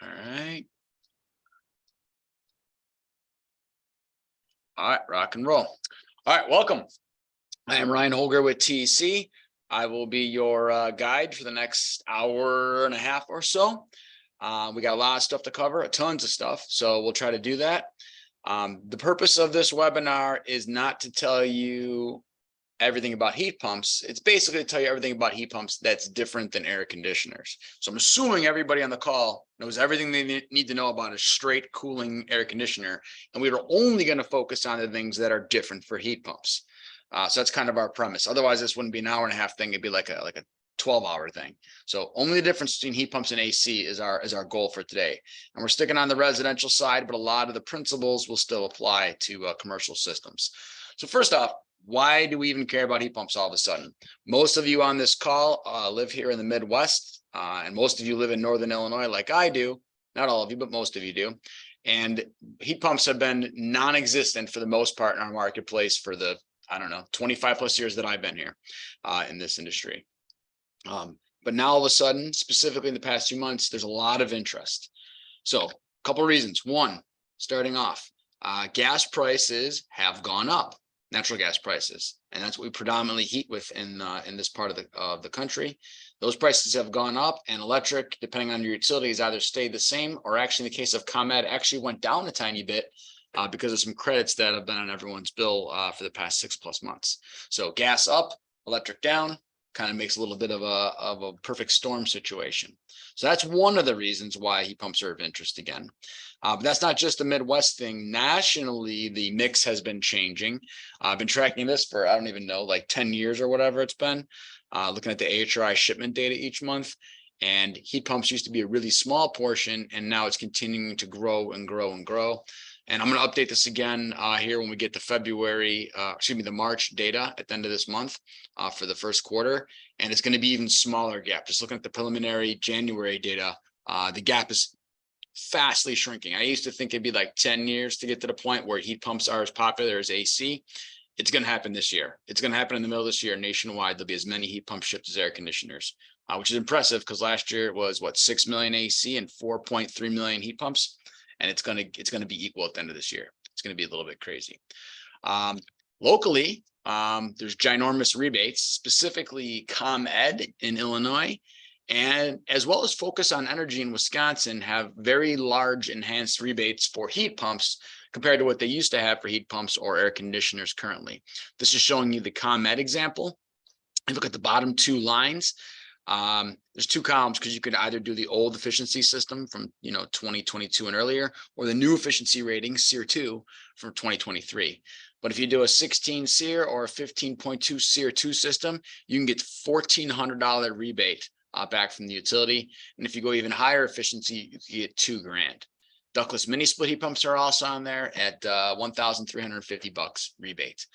All right. All right, rock and roll. All right, welcome. I am Ryan Holger with TC. I will be your guide for the next hour and a half or so. We got a lot of stuff to cover, tons of stuff, so we'll try to do that. The purpose of this webinar is not to tell you everything about heat pumps. It's basically to tell you everything about heat pumps that's different than air conditioners. So I'm assuming everybody on the call knows everything they need to know about a straight cooling air conditioner. And we are only going to focus on the things that are different for heat pumps. So that's kind of our premise. Otherwise, this wouldn't be an hour and a half thing. It'd be like a 12-hour thing. So only the difference between heat pumps and AC is our goal for today. And we're sticking on the residential side, but a lot of the principles will still apply to commercial systems. So first off, why do we even care about heat pumps all of a sudden? Most of you on this call live here in the Midwest, and most of you live in Northern Illinois like I do. Not all of you, but most of you do. And heat pumps have been non-existent for the most part in our marketplace for the, 25 plus years that I've been here in this industry. But now all of a sudden, specifically in the past few months, there's a lot of interest. So a couple of reasons. One, starting off, gas prices have gone up. Natural gas prices, and that's what we predominantly heat with in this part of the country. Those prices have gone up, and electric, depending on your utilities, either stayed the same or actually in the case of ComEd actually went down a tiny bit because of some credits that have been on everyone's bill for the past 6+ months. So gas up, electric down, kind of makes a little bit of a perfect storm situation. So that's one of the reasons why heat pumps are of interest again. But that's not just a Midwest thing. Nationally, the mix has been changing. I've been tracking this for, I don't even know, like 10 years or whatever it's been, looking at the AHRI shipment data each month. And heat pumps used to be a really small portion, and now it's continuing to grow and grow and grow. And I'm going to update this again here when we get to the March data at the end of this month for the first quarter. And it's going to be even smaller gap. Just looking at the preliminary January data, the gap is fastly shrinking. I used to think it'd be like 10 years to get to the point where heat pumps are as popular as AC. It's going to happen this year. It's going to happen in the middle of this year nationwide. There'll be as many heat pumps shipped as air conditioners, which is impressive because last year it was 6 million AC and 4.3 million heat pumps. And it's going to be equal at the end of this year. It's going to be a little bit crazy. Locally, there's ginormous rebates, specifically ComEd in Illinois, and as well as Focus on Energy in Wisconsin have very large enhanced rebates for heat pumps compared to what they used to have for heat pumps or air conditioners currently. This is showing you the ComEd example. And look at the bottom two lines. There's two columns because you could either do the old efficiency system from 2022 and earlier, or the new efficiency rating SEER 2 from 2023. But if you do a 16 SEER or a 15.2 SEER 2 system, you can get $1,400 rebate back from the utility. And if you go even higher efficiency, you get $2,000. Ductless mini split heat pumps are also on there at $1,350 rebate.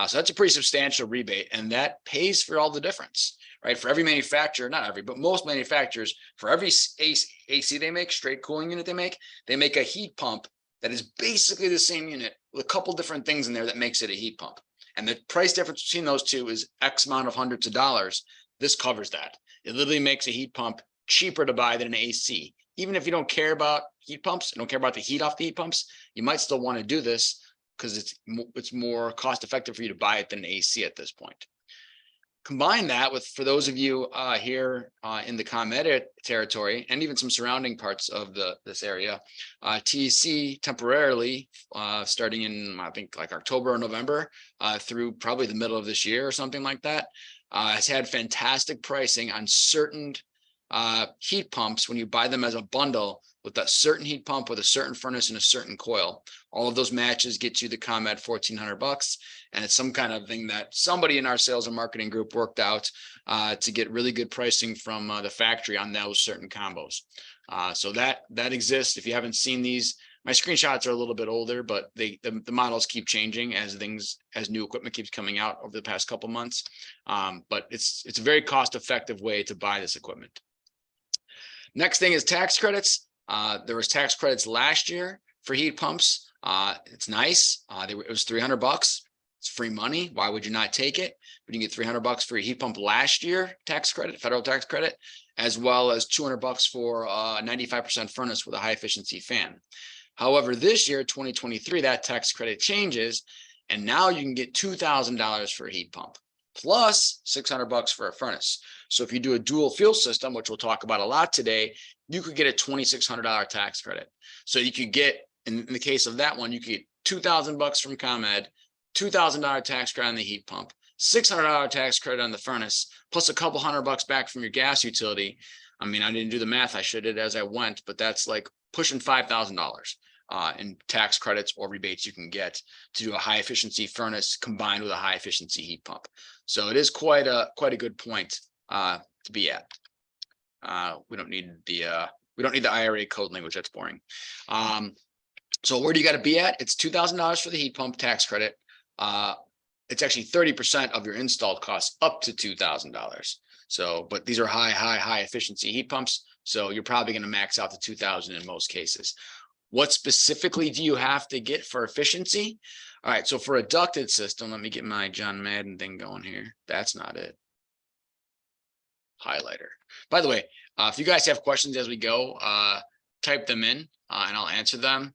So that's a pretty substantial rebate, and that pays for all the difference, right? For every manufacturer, not every, but most manufacturers, for every AC they make, straight cooling unit they make a heat pump that is basically the same unit with a couple different things in there that makes it a heat pump. And the price difference between those two is X amount of hundreds of dollars. This covers that. It literally makes a heat pump cheaper to buy than an AC. Even if you don't care about heat pumps, don't care about the heat off the heat pumps, you might still want to do this because it's more cost effective for you to buy it than an AC at this point. Combine that with, for those of you here in the ComEd territory and even some surrounding parts of this area, TEC temporarily starting in, I think, like October or November through probably the middle of this year or something like that, has had fantastic pricing on certain heat pumps when you buy them as a bundle with a certain heat pump with a certain furnace and a certain coil. All of those matches get you the ComEd $1,400, and it's some kind of thing that somebody in our sales and marketing group worked out to get really good pricing from the factory on those certain combos. So that exists. If you haven't seen these, my screenshots are a little bit older, but the models keep changing as new equipment keeps coming out over the past couple months. But it's a very cost-effective way to buy this equipment. Next thing is tax credits. There was tax credits last year for heat pumps. It's nice. It was $300. It's free money. Why would you not take it? But you can get $300 for a heat pump last year, tax credit, federal tax credit, as well as $200 for a 95% furnace with a high efficiency fan. However, this year, 2023, that tax credit changes, and now you can get $2,000 for a heat pump plus $600 for a furnace. So if you do a dual fuel system, which we'll talk about a lot today, you could get a $2,600 tax credit. So you could get, in the case of that one, you could get $2,000 from ComEd, $2,000 tax credit on the heat pump, $600 tax credit on the furnace, plus a couple $100 back from your gas utility. I mean, I didn't do the math. I should have as I went, but that's like pushing $5,000 in tax credits or rebates you can get to do a high efficiency furnace combined with a high efficiency heat pump. So it is quite a good point to be at. We don't need the IRA code language. That's boring. So where do you got to be at? It's $2,000 for the heat pump tax credit. It's actually 30% of your installed costs up to $2,000. So, but these are high efficiency heat pumps. So you're probably going to max out to 2,000 in most cases. What specifically do you have to get for efficiency? All right. So for a ducted system, let me get my John Madden thing going here. That's not it. Highlighter. By the way, if you guys have questions as we go, type them in and I'll answer them.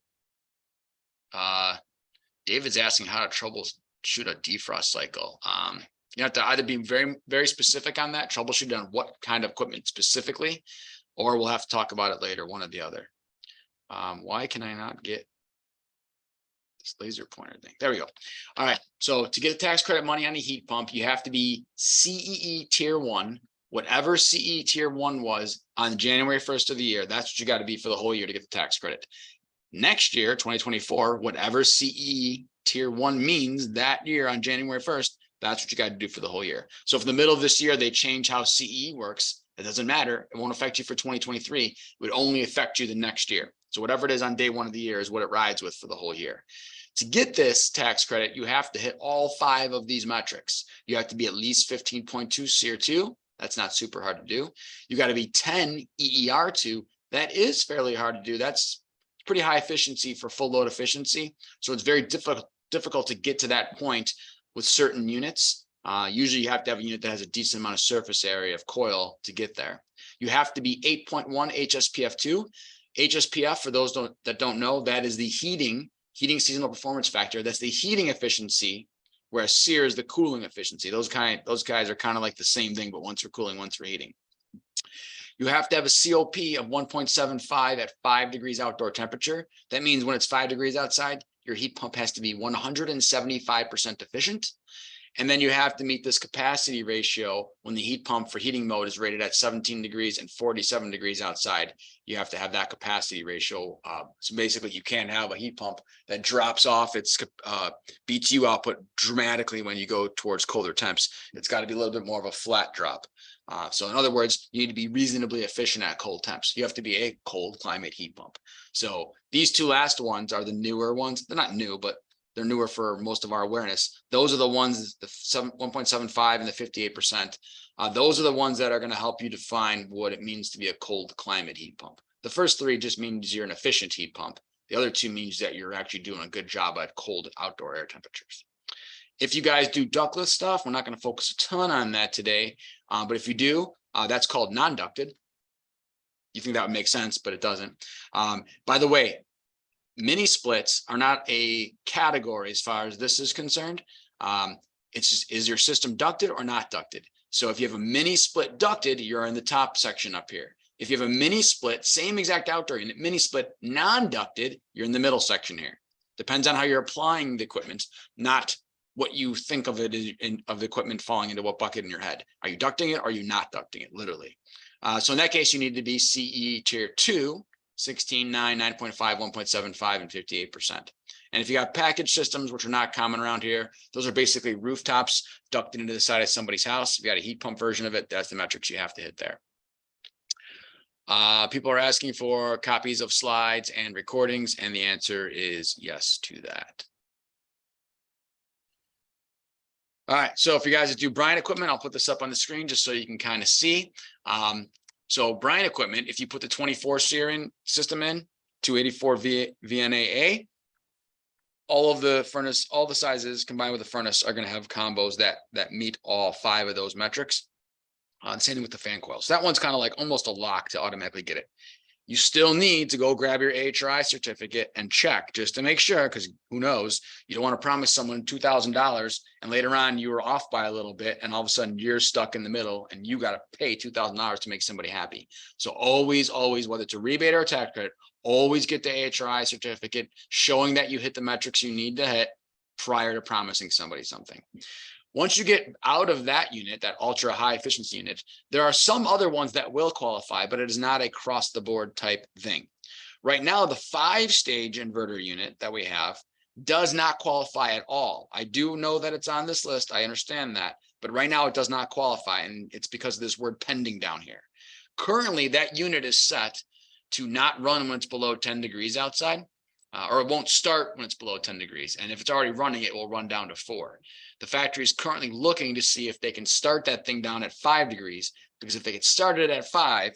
David's asking how to troubleshoot a defrost cycle. You have to either be very specific on that, troubleshoot on what kind of equipment specifically, or we'll have to talk about it later, one or the other. Why can I not get this laser pointer thing? There we go. All right. So to get the tax credit money on a heat pump, you have to be CEE tier 1, whatever CE tier 1 was on January 1st of the year. That's what you got to be for the whole year to get the tax credit. Next year, 2024, whatever CE tier 1 means that year on January 1st, that's what you got to do for the whole year. So if in the middle of this year, they change how CE works, it doesn't matter. It won't affect you for 2023. It would only affect you the next year. So whatever it is on day 1 of the year is what it rides with for the whole year. To get this tax credit, you have to hit all 5 of these metrics. You have to be at least 15.2 SEER2. That's not super hard to do. You got to be 10 EER2. That is fairly hard to do. That's pretty high efficiency for full load efficiency. So it's very difficult to get to that point with certain units. Usually you have to have a unit that has a decent amount of surface area of coil to get there. You have to be 8.1 HSPF2. HSPF, for those that don't know, that is the heating seasonal performance factor. That's the heating efficiency, whereas SEER is the cooling efficiency. Those guys are kind of like the same thing, but one's for cooling, one's for heating. You have to have a COP of 1.75 at 5 degrees outdoor temperature. That means when it's 5 degrees outside, your heat pump has to be 175% efficient. And then you have to meet this capacity ratio when the heat pump for heating mode is rated at 17 degrees and 47 degrees outside. You have to have that capacity ratio. So basically you can't have a heat pump that drops off its BTU output dramatically when you go towards colder temps. It's got to be a little bit more of a flat drop. So in other words, you need to be reasonably efficient at cold temps. You have to be a cold climate heat pump. So these 2 last ones are the newer ones. They're not new, but they're newer for most of our awareness. Those are the ones, the 1.75 and the 58%. Those are the ones that are going to help you define what it means to be a cold climate heat pump. The first 3 just means you're an efficient heat pump. The other 2 means that you're actually doing a good job at cold outdoor air temperatures. If you guys do ductless stuff, we're not going to focus a ton on that today. But if you do, that's called non-ducted. You think that would make sense, but it doesn't. By the way, mini splits are not a category as far as this is concerned. It's just, is your system ducted or not ducted? So if you have a mini split ducted, you're in the top section up here. If you have a mini split, same exact outdoor unit, mini split non-ducted, you're in the middle section here. Depends on how you're applying the equipment, not what you think of it of the equipment falling into what bucket in your head. Are you ducting it or are you not ducting it, literally? So in that case, you need to be CE tier 2, 16, 9, 9.5, 1.75, and 58%. And if you got package systems, which are not common around here, those are basically rooftops ducted into the side of somebody's house. If you got a heat pump version of it, that's the metrics you have to hit there. People are asking for copies of slides and recordings, and the answer is yes to that. All right, so if you guys do Bryant equipment, I'll put this up on the screen just so you can kind of see. So Bryant equipment, if you put the 24 SEER system in, 284 VNAA, all of the furnace, all the sizes combined with the furnace are going to have combos that meet all 5 of those metrics. Same thing with the fan coil. So that one's kind of like almost a lock to automatically get it. You still need to go grab your AHRI certificate and check just to make sure, because who knows, you don't want to promise someone $2,000 and later on you were off by a little bit and all of a sudden you're stuck in the middle and you got to pay $2,000 to make somebody happy. So always, whether it's a rebate or a tax credit, always get the AHRI certificate showing that you hit the metrics you need to hit prior to promising somebody something. Once you get out of that unit, that ultra high efficiency unit, there are some other ones that will qualify, but it is not a cross the board type thing. Right now, the 5-stage inverter unit that we have does not qualify at all. I do know that it's on this list. I understand that, but right now it does not qualify. And it's because of this word pending down here. Currently, that unit is set to not run when it's below 10 degrees outside. Or it won't start when it's below 10 degrees. And if it's already running, it will run down to 4. The factory is currently looking to see if they can start that thing down at 5 degrees, because if they get started at 5,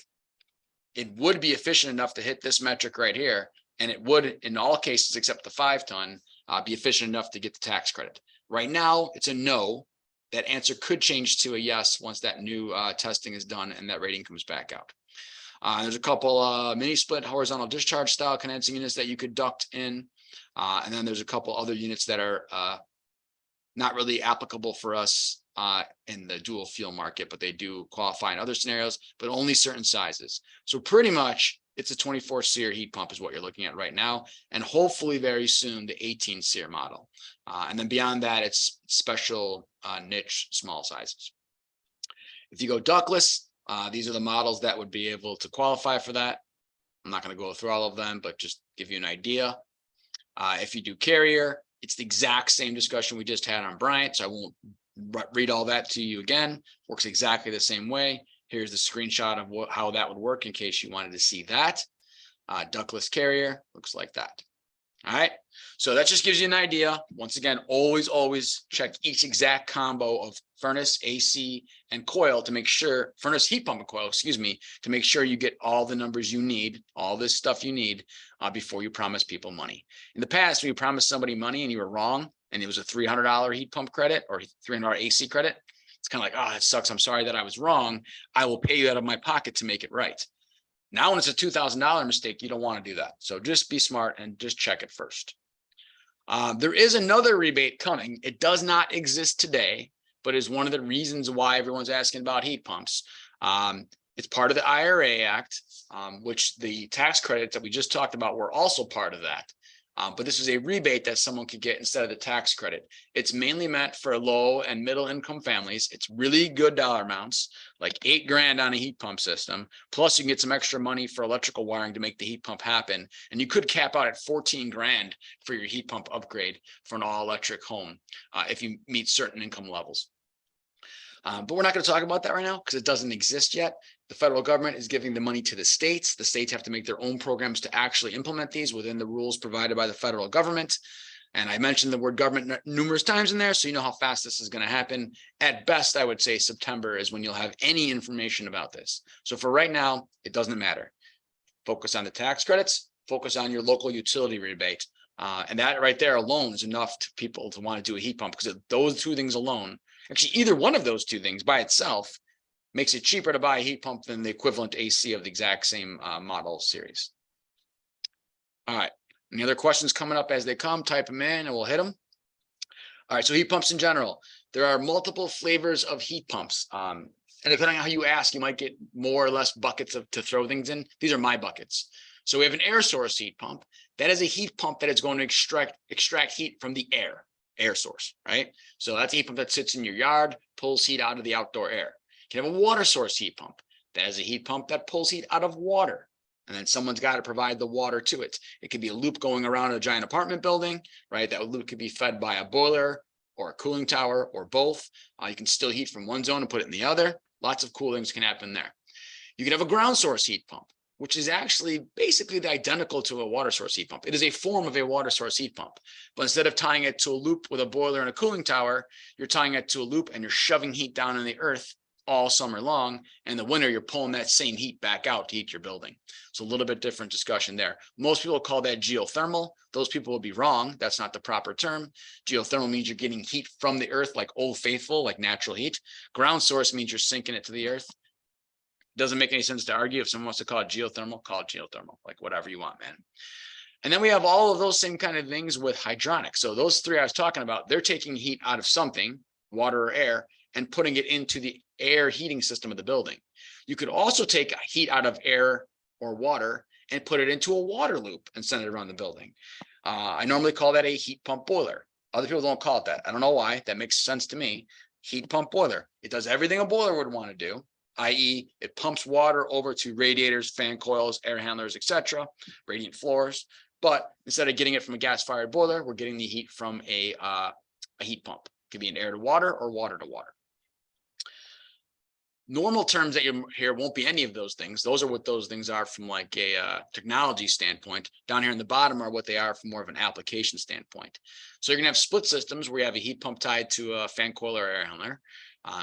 it would be efficient enough to hit this metric right here. And it would, in all cases, except the 5-ton, be efficient enough to get the tax credit. Right now, it's a no. That answer could change to a yes once that new testing is done and that rating comes back out. There's a couple mini split horizontal discharge style condensing units that you could duct in. And then there's a couple other units that are not really applicable for us in the dual fuel market, but they do qualify in other scenarios, but only certain sizes. So pretty much it's a 24 SEER heat pump is what you're looking at right now. And hopefully very soon the 18 SEER model. And then beyond that, it's special niche small sizes. If you go ductless, these are the models that would be able to qualify for that. I'm not going to go through all of them, but just give you an idea. If you do carrier, it's the exact same discussion we just had on Bryant, so I won't read all that to you again. Works exactly the same way. Here's the screenshot of how that would work in case you wanted to see that. Ductless carrier looks like that. All right, so that just gives you an idea. Once again, always check each exact combo of furnace, AC, and coil to make sure, furnace, heat pump, and coil, excuse me, to make sure you get all the numbers you need, all this stuff you need before you promise people money. In the past, when you promised somebody money and you were wrong, and it was a $300 heat pump credit or $300 AC credit, it's kind of like, oh, that sucks. I'm sorry that I was wrong. I will pay you out of my pocket to make it right. Now, when it's a $2,000 mistake, you don't want to do that. So just be smart and just check it first. There is another rebate coming. It does not exist today, but is one of the reasons why everyone's asking about heat pumps. It's part of the IRA Act, which the tax credits that we just talked about were also part of that. But this is a rebate that someone could get instead of the tax credit. It's mainly meant for low and middle income families. It's really good dollar amounts, like $8 grand on a heat pump system. Plus you can get some extra money for electrical wiring to make the heat pump happen. And you could cap out at 14 grand for your heat pump upgrade for an all electric home if you meet certain income levels. But we're not going to talk about that right now because it doesn't exist yet. The federal government is giving the money to the states. The states have to make their own programs to actually implement these within the rules provided by the federal government. And I mentioned the word government numerous times in there, so you know how fast this is going to happen. At best, I would say September is when you'll have any information about this. So for right now, it doesn't matter. Focus on the tax credits, focus on your local utility rebate. And that right there alone is enough to people to want to do a heat pump, because those two things alone, actually either one of those two things by itself, makes it cheaper to buy a heat pump than the equivalent AC of the exact same model series. All right, any other questions coming up as they come, type them in and we'll hit them. All right, so heat pumps in general. There are multiple flavors of heat pumps. And depending on how you ask, you might get more or less buckets to throw things in. These are my buckets. So we have an air source heat pump. That is a heat pump that is going to extract heat from the air source, right? So that's a heat pump that sits in your yard, pulls heat out of the outdoor air. You can have a water source heat pump. That is a heat pump that pulls heat out of water. And then someone's got to provide the water to it. It could be a loop going around a giant apartment building, right? That loop could be fed by a boiler or a cooling tower or both. You can still heat from one zone and put it in the other. Lots of cool things can happen there. You can have a ground source heat pump, which is actually basically identical to a water source heat pump. It is a form of a water source heat pump. But instead of tying it to a loop with a boiler and a cooling tower, you're tying it to a loop and you're shoving heat down in the earth all summer long. And in the winter, you're pulling that same heat back out to heat your building. So a little bit different discussion there. Most people call that geothermal. Those people will be wrong. That's not the proper term. Geothermal means you're getting heat from the earth, like Old Faithful, like natural heat. Ground source means you're sinking it to the earth. Doesn't make any sense to argue. If someone wants to call it geothermal, like whatever you want, man. And then we have all of those same kind of things with hydronics. So those three I was talking about, they're taking heat out of something, water or air, and putting it into the air heating system of the building. You could also take heat out of air or water and put it into a water loop and send it around the building. I normally call that a heat pump boiler. Other people don't call it that. I don't know why. That makes sense to me. Heat pump boiler. It does everything a boiler would want to do, i.e. it pumps water over to radiators, fan coils, air handlers, etc., radiant floors. But instead of getting it from a gas-fired boiler, we're getting the heat from a heat pump. It could be an air to water or water to water. Normal terms that you hear won't be any of those things. Those are what those things are from like a technology standpoint. Down here in the bottom are what they are from more of an application standpoint. So you're gonna have split systems where you have a heat pump tied to a fan coil or air handler.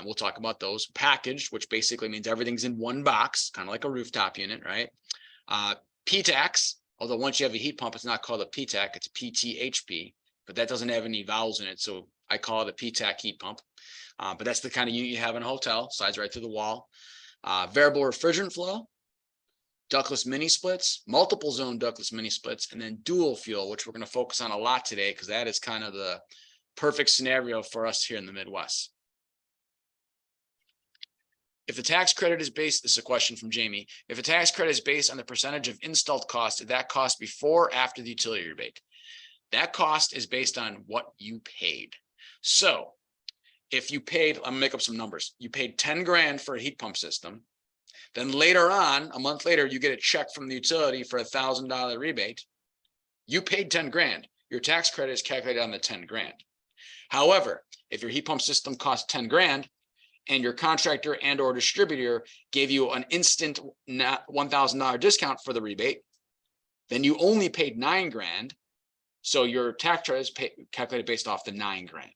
We'll talk about those. Packaged, which basically means everything's in one box, kind of like a rooftop unit, right? PTACs. Although once you have a heat pump, it's not called a PTAC, it's a PTHP, but that doesn't have any vowels in it. So I call it a PTAC heat pump. But that's the kind of unit you have in a hotel, slides right through the wall. Variable refrigerant flow, ductless mini splits, multiple zone ductless mini splits, and then dual fuel, which we're going to focus on a lot today because that is kind of the perfect scenario for us here in the Midwest. If the tax credit is based, this is a question from Jamie. If a tax credit is based on the percentage of installed cost, is that cost before or after the utility rebate? That cost is based on what you paid. So if you paid, I'm gonna make up some numbers. You paid 10 grand for a heat pump system. Then later on, a month later, you get a check from the utility for $1,000 rebate. You paid 10 grand. Your tax credit is calculated on the 10 grand. However, if your heat pump system costs 10 grand, and your contractor and or distributor gave you an instant $1,000 discount for the rebate, then you only paid 9 grand. So your tax credit is calculated based off the 9 grand.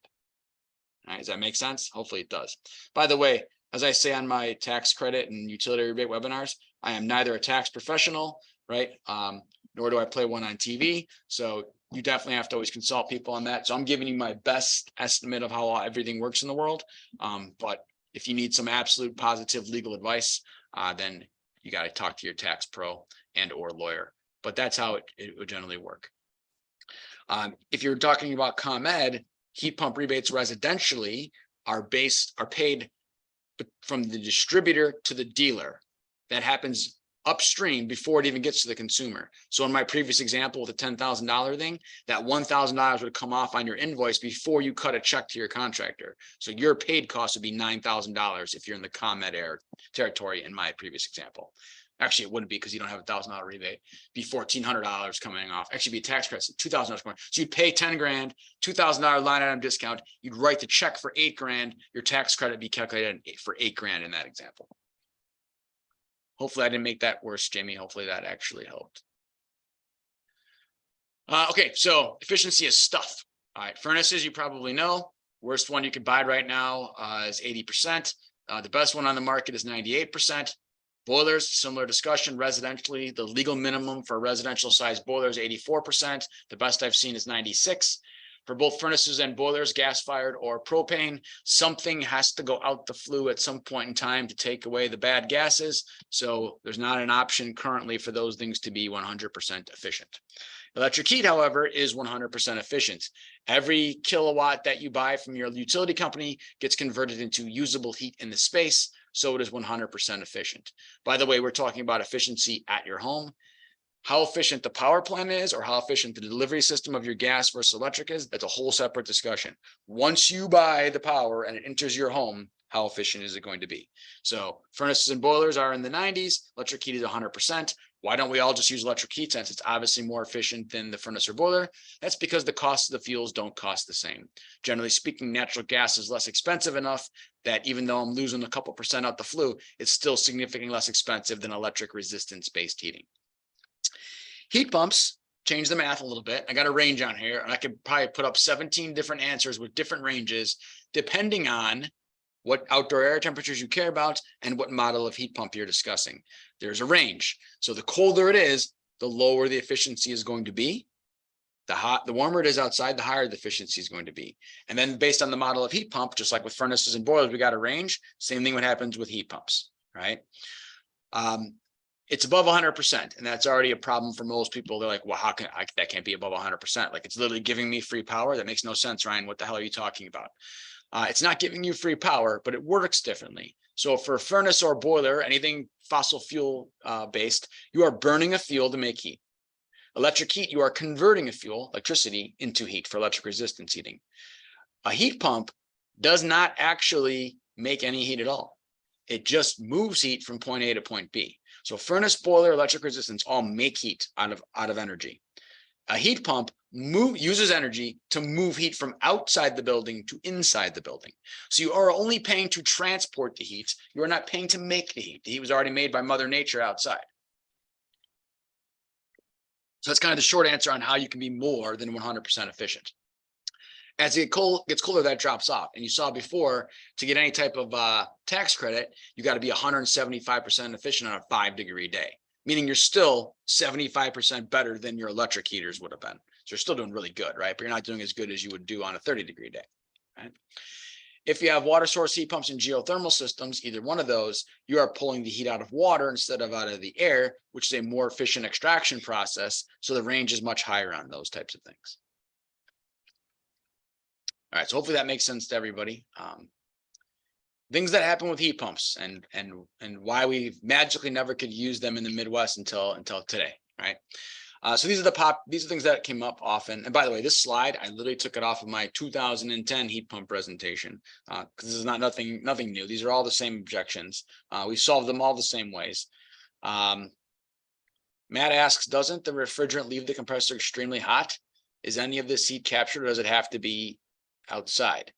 All right, does that make sense? Hopefully it does. By the way, as I say on my tax credit and utility rebate webinars, I am neither a tax professional, right? Nor do I play one on TV. So you definitely have to always consult people on that. So I'm giving you my best estimate of how everything works in the world. But if you need some absolute positive legal advice, then you got to talk to your tax pro and or lawyer. But that's how it would generally work. If you're talking about ComEd, heat pump rebates residentially are paid from the distributor to the dealer. That happens upstream before it even gets to the consumer. So in my previous example with the $10,000 thing, that $1,000 would come off on your invoice before you cut a check to your contractor. So your paid cost would be $9,000 if you're in the ComEd territory in my previous example. Actually, it wouldn't be because you don't have $1,000 rebate. It'd be $1,400 coming off. Actually, be a tax credit, $2,000 coming. So you'd pay 10 grand, $2,000 line item discount. You'd write the check for 8 grand. Your tax credit be calculated for 8 grand in that example. Hopefully I didn't make that worse, Jamie. Hopefully that actually helped. Okay, so efficiency is stuff. All right, furnaces, you probably know. Worst one you could buy right now is 80%. The best one on the market is 98%. Boilers, similar discussion. Residentially, the legal minimum for a residential size boiler is 84%. The best I've seen is 96%. For both furnaces and boilers, gas-fired or propane, something has to go out the flue at some point in time to take away the bad gases. So there's not an option currently for those things to be 100% efficient. Electric heat, however, is 100% efficient. Every kilowatt that you buy from your utility company gets converted into usable heat in the space, so it is 100% efficient. By the way, we're talking about efficiency at your home. How efficient the power plant is or how efficient the delivery system of your gas versus electric is, that's a whole separate discussion. Once you buy the power and it enters your home, how efficient is it going to be? So furnaces and boilers are in the 90s, electric heat is 100%. Why don't we all just use electric heat since it's obviously more efficient than the furnace or boiler? That's because the cost of the fuels don't cost the same. Generally speaking, natural gas is less expensive enough that even though I'm losing a couple percent out the flue, it's still significantly less expensive than electric resistance-based heating. Heat pumps, change the math a little bit. I got a range on here, and I could probably put up 17 different answers with different ranges, depending on what outdoor air temperatures you care about, and what model of heat pump you're discussing. There's a range. So the colder it is, the lower the efficiency is going to be. The warmer it is outside, the higher the efficiency is going to be. And then based on the model of heat pump, just like with furnaces and boilers, we got a range. Same thing what happens with heat pumps, right? It's above 100%, and that's already a problem for most people. They're like, well, how can that can't be above 100%? Like, it's literally giving me free power. That makes no sense, Ryan. What the hell are you talking about? It's not giving you free power, but it works differently. So for a furnace or boiler, anything fossil fuel based, you are burning a fuel to make heat. Electric heat, you are converting a fuel, electricity, into heat for electric resistance heating. A heat pump does not actually make any heat at all. It just moves heat from point A to point B. So furnace, boiler, electric resistance all make heat out of energy. A heat pump uses energy to move heat from outside the building to inside the building. So you are only paying to transport the heat. You are not paying to make the heat. The heat was already made by Mother Nature outside. So that's kind of the short answer on how you can be more than 100% efficient. As it gets colder, that drops off. And you saw before, to get any type of tax credit, you got to be 175% efficient on a 5-degree day, meaning you're still 75% better than your electric heaters would have been. So you're still doing really good, right? But you're not doing as good as you would do on a 30-degree day, right? If you have water source heat pumps and geothermal systems, either one of those, you are pulling the heat out of water instead of out of the air, which is a more efficient extraction process. So the range is much higher on those types of things. All right, so hopefully that makes sense to everybody. Things that happen with heat pumps and why we magically never could use them in the Midwest until today, right? So these are things that came up often. And by the way, this slide, I literally took it off of my 2010 heat pump presentation because this is nothing new. These are all the same objections. We solved them all the same ways. Matt asks, doesn't the refrigerant leave the compressor extremely hot? Is any of this heat captured, or does it have to be outside?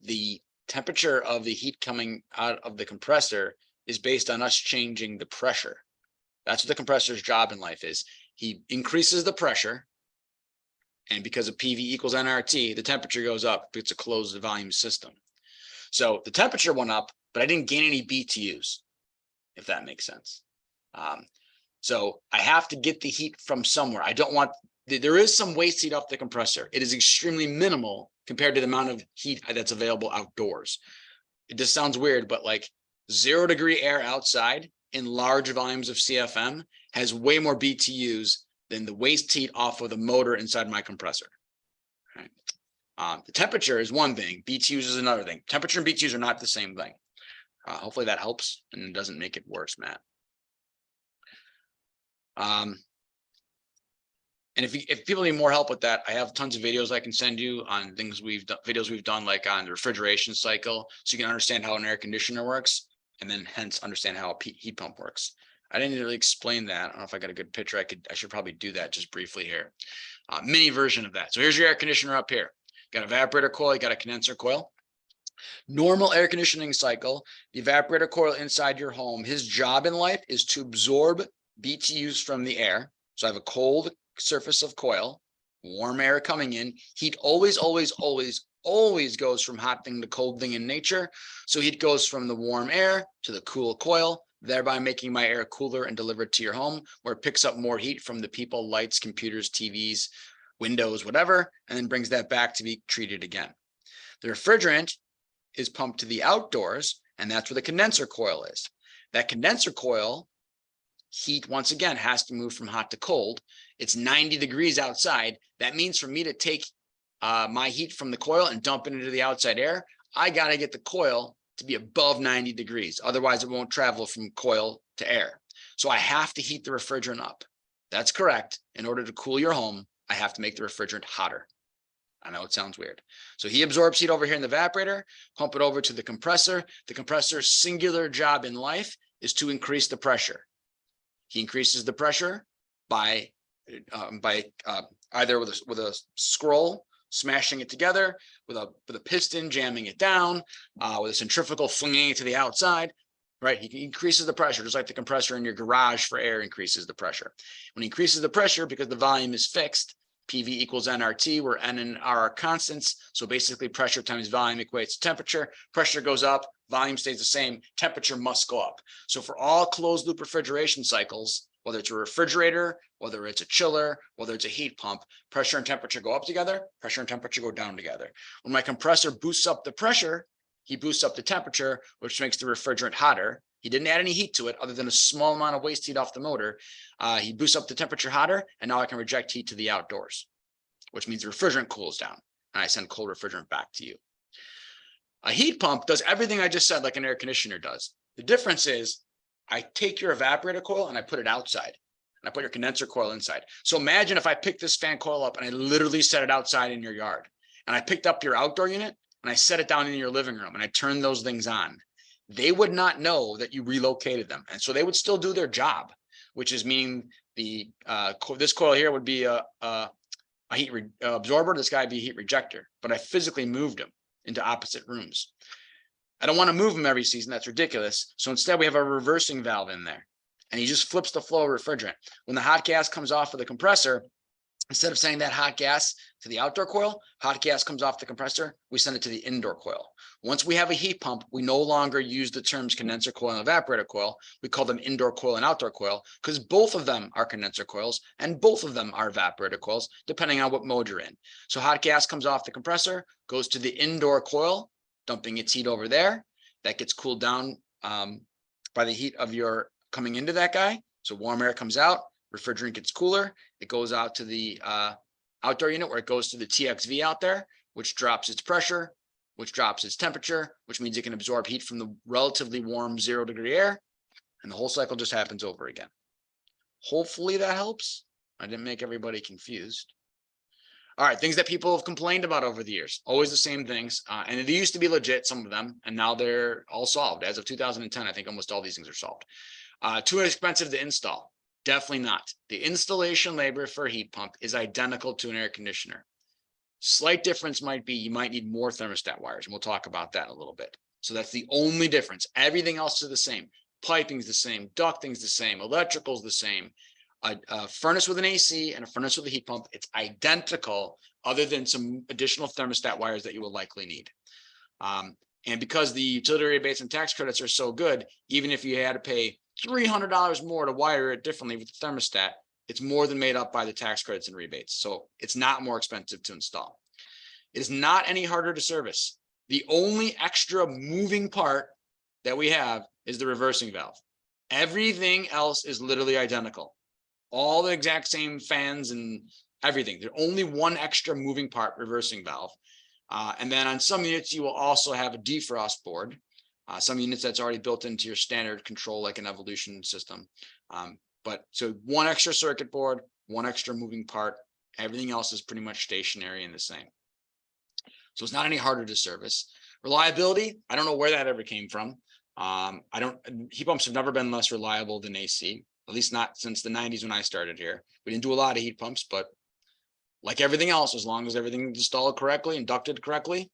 The temperature of the heat coming out of the compressor is based on us changing the pressure. That's what the compressor's job in life is. He increases the pressure, and because of PV equals nRT, the temperature goes up. It's a closed volume system. So the temperature went up, but I didn't gain any BTUs, if that makes sense. So I have to get the heat from somewhere. There is some waste heat off the compressor. It is extremely minimal compared to the amount of heat that's available outdoors. It just sounds weird, but like 0-degree air outside in large volumes of CFM has way more BTUs than the waste heat off of the motor inside my compressor. Right? The temperature is one thing, BTUs is another thing. Temperature and BTUs are not the same thing. Hopefully that helps and doesn't make it worse, Matt. And if people need more help with that, I have tons of videos I can send you on things videos we've done, like on the refrigeration cycle, so you can understand how an air conditioner works, and then hence understand how a heat pump works. I didn't really explain that. I don't know if I got a good picture. I should probably do that just briefly here. Mini version of that. So here's your air conditioner up here. You got an evaporator coil, you got a condenser coil. Normal air conditioning cycle, the evaporator coil inside your home, his job in life is to absorb BTUs from the air. So I have a cold surface of coil, warm air coming in. Heat always goes from hot thing to cold thing in nature. So heat goes from the warm air to the cool coil, thereby making my air cooler and delivered to your home, where it picks up more heat from the people, lights, computers, TVs, windows, whatever, and then brings that back to be treated again. The refrigerant is pumped to the outdoors, and that's where the condenser coil is. That condenser coil heat, once again, has to move from hot to cold. It's 90 degrees outside. That means for me to take my heat from the coil and dump it into the outside air, I got to get the coil to be above 90 degrees. Otherwise, it won't travel from coil to air. So I have to heat the refrigerant up. That's correct. In order to cool your home, I have to make the refrigerant hotter. I know it sounds weird. So he absorbs heat over here in the evaporator, pump it over to the compressor. The compressor's singular job in life is to increase the pressure. He increases the pressure by either with a scroll, smashing it together, with a piston, jamming it down, with a centrifugal, flinging it to the outside, right? He increases the pressure, just like the compressor in your garage for air increases the pressure. When he increases the pressure, because the volume is fixed, PV equals nRT, where N and R are constants. So basically pressure times volume equates to temperature. Pressure goes up, volume stays the same, temperature must go up. So for all closed loop refrigeration cycles, whether it's a refrigerator, whether it's a chiller, whether it's a heat pump, pressure and temperature go up together, pressure and temperature go down together. When my compressor boosts up the pressure, he boosts up the temperature, which makes the refrigerant hotter. He didn't add any heat to it other than a small amount of waste heat off the motor. He boosts up the temperature hotter, and now I can reject heat to the outdoors, which means the refrigerant cools down, and I send cold refrigerant back to you. A heat pump does everything I just said like an air conditioner does. The difference is I take your evaporator coil and I put it outside, and I put your condenser coil inside. So imagine if I picked this fan coil up and I literally set it outside in your yard, and I picked up your outdoor unit and I set it down in your living room and I turned those things on. They would not know that you relocated them. And so they would still do their job, which is meaning the this coil here would be a heat absorber. This guy would be a heat rejector, but I physically moved them into opposite rooms. I don't want to move them every season. That's ridiculous. So instead we have a reversing valve in there, and he just flips the flow of refrigerant. When the hot gas comes off of the compressor, instead of sending that hot gas to the outdoor coil, hot gas comes off the compressor, we send it to the indoor coil. Once we have a heat pump, we no longer use the terms condenser coil and evaporator coil. We call them indoor coil and outdoor coil because both of them are condenser coils and both of them are evaporator coils, depending on what mode you're in. So hot gas comes off the compressor, goes to the indoor coil, dumping its heat over there. That gets cooled down by the heat of your coming into that guy. So warm air comes out, refrigerant gets cooler. It goes out to the outdoor unit where it goes to the TXV out there, which drops its pressure, which drops its temperature, which means it can absorb heat from the relatively warm 0-degree air. And the whole cycle just happens over again. Hopefully that helps. I didn't make everybody confused. All right, things that people have complained about over the years, always the same things. And they used to be legit, some of them, and now they're all solved. As of 2010, I think almost all these things are solved. Too expensive to install. Definitely not. The installation labor for a heat pump is identical to an air conditioner. Slight difference might be you might need more thermostat wires, and we'll talk about that in a little bit. So that's the only difference. Everything else is the same. Piping's the same, ducting's the same, electrical's the same. A furnace with an AC and a furnace with a heat pump, it's identical, other than some additional thermostat wires that you will likely need. And because the utility rebates and tax credits are so good, even if you had to pay $300 more to wire it differently with the thermostat, it's more than made up by the tax credits and rebates. So it's not more expensive to install. It is not any harder to service. The only extra moving part that we have is the reversing valve. Everything else is literally identical. All the exact same fans and everything. There's only one extra moving part, reversing valve. And then on some units, you will also have a defrost board. Some units that's already built into your standard control, like an Evolution system. But so one extra circuit board, one extra moving part, everything else is pretty much stationary and the same. So it's not any harder to service. Reliability, I don't know where that ever came from. Heat pumps have never been less reliable than AC, at least not since the 90s when I started here. We didn't do a lot of heat pumps, but like everything else, as long as everything is installed correctly and ducted correctly,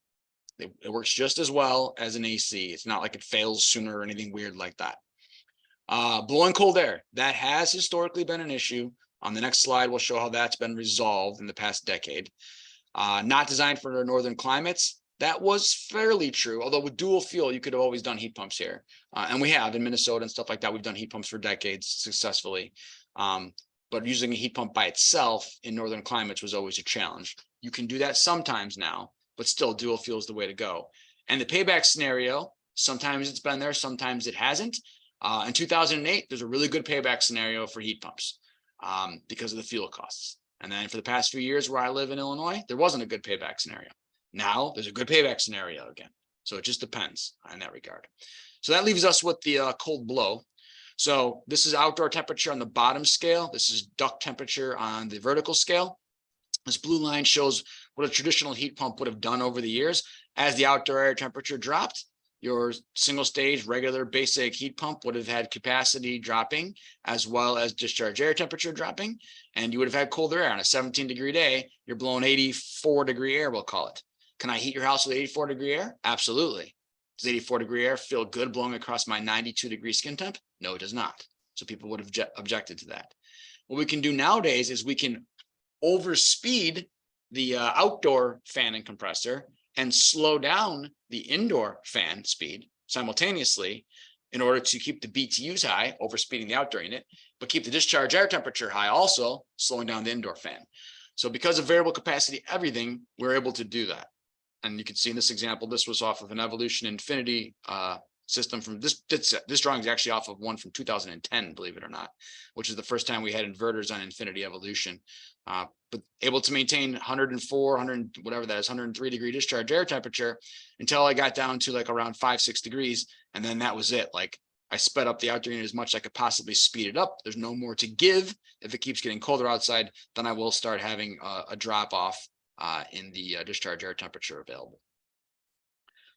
it works just as well as an AC. It's not like it fails sooner or anything weird like that. Blowing cold air, that has historically been an issue. On the next slide, we'll show how that's been resolved in the past decade. Not designed for northern climates. That was fairly true, although with dual fuel, you could have always done heat pumps here. And we have in Minnesota and stuff like that. We've done heat pumps for decades successfully. But using a heat pump by itself in northern climates was always a challenge. You can do that sometimes now, but still dual fuel is the way to go. And the payback scenario, sometimes it's been there, sometimes it hasn't. In 2008, there's a really good payback scenario for heat pumps because of the fuel costs. And then for the past few years where I live in Illinois, there wasn't a good payback scenario. Now there's a good payback scenario again. So it just depends in that regard. So that leaves us with the cold blow. So this is outdoor temperature on the bottom scale. This is duct temperature on the vertical scale. This blue line shows what a traditional heat pump would have done over the years. As the outdoor air temperature dropped, your single stage regular basic heat pump would have had capacity dropping as well as discharge air temperature dropping. And you would have had colder air on a 17-degree day. You're blowing 84-degree air, we'll call it. Can I heat your house with 84-degree air? Absolutely. Does 84-degree air feel good blowing across my 92-degree skin temp? No, it does not. So people would have objected to that. What we can do nowadays is we can overspeed the outdoor fan and compressor and slow down the indoor fan speed simultaneously in order to keep the BTUs high, overspeeding the outdoor unit, but keep the discharge air temperature high, also slowing down the indoor fan. So because of variable capacity everything, we're able to do that. And you can see in this example, this was off of an Evolution Infinity system from this drawing is actually off of one from 2010, believe it or not, which is the first time we had inverters on Infinity Evolution. But able to maintain 104, 100, whatever that is, 103 degree discharge air temperature until I got down to like around 5-6 degrees. And then that was it. Like I sped up the outdoor unit as much as I could possibly speed it up. There's no more to give. If it keeps getting colder outside, then I will start having a drop off in the discharge air temperature available.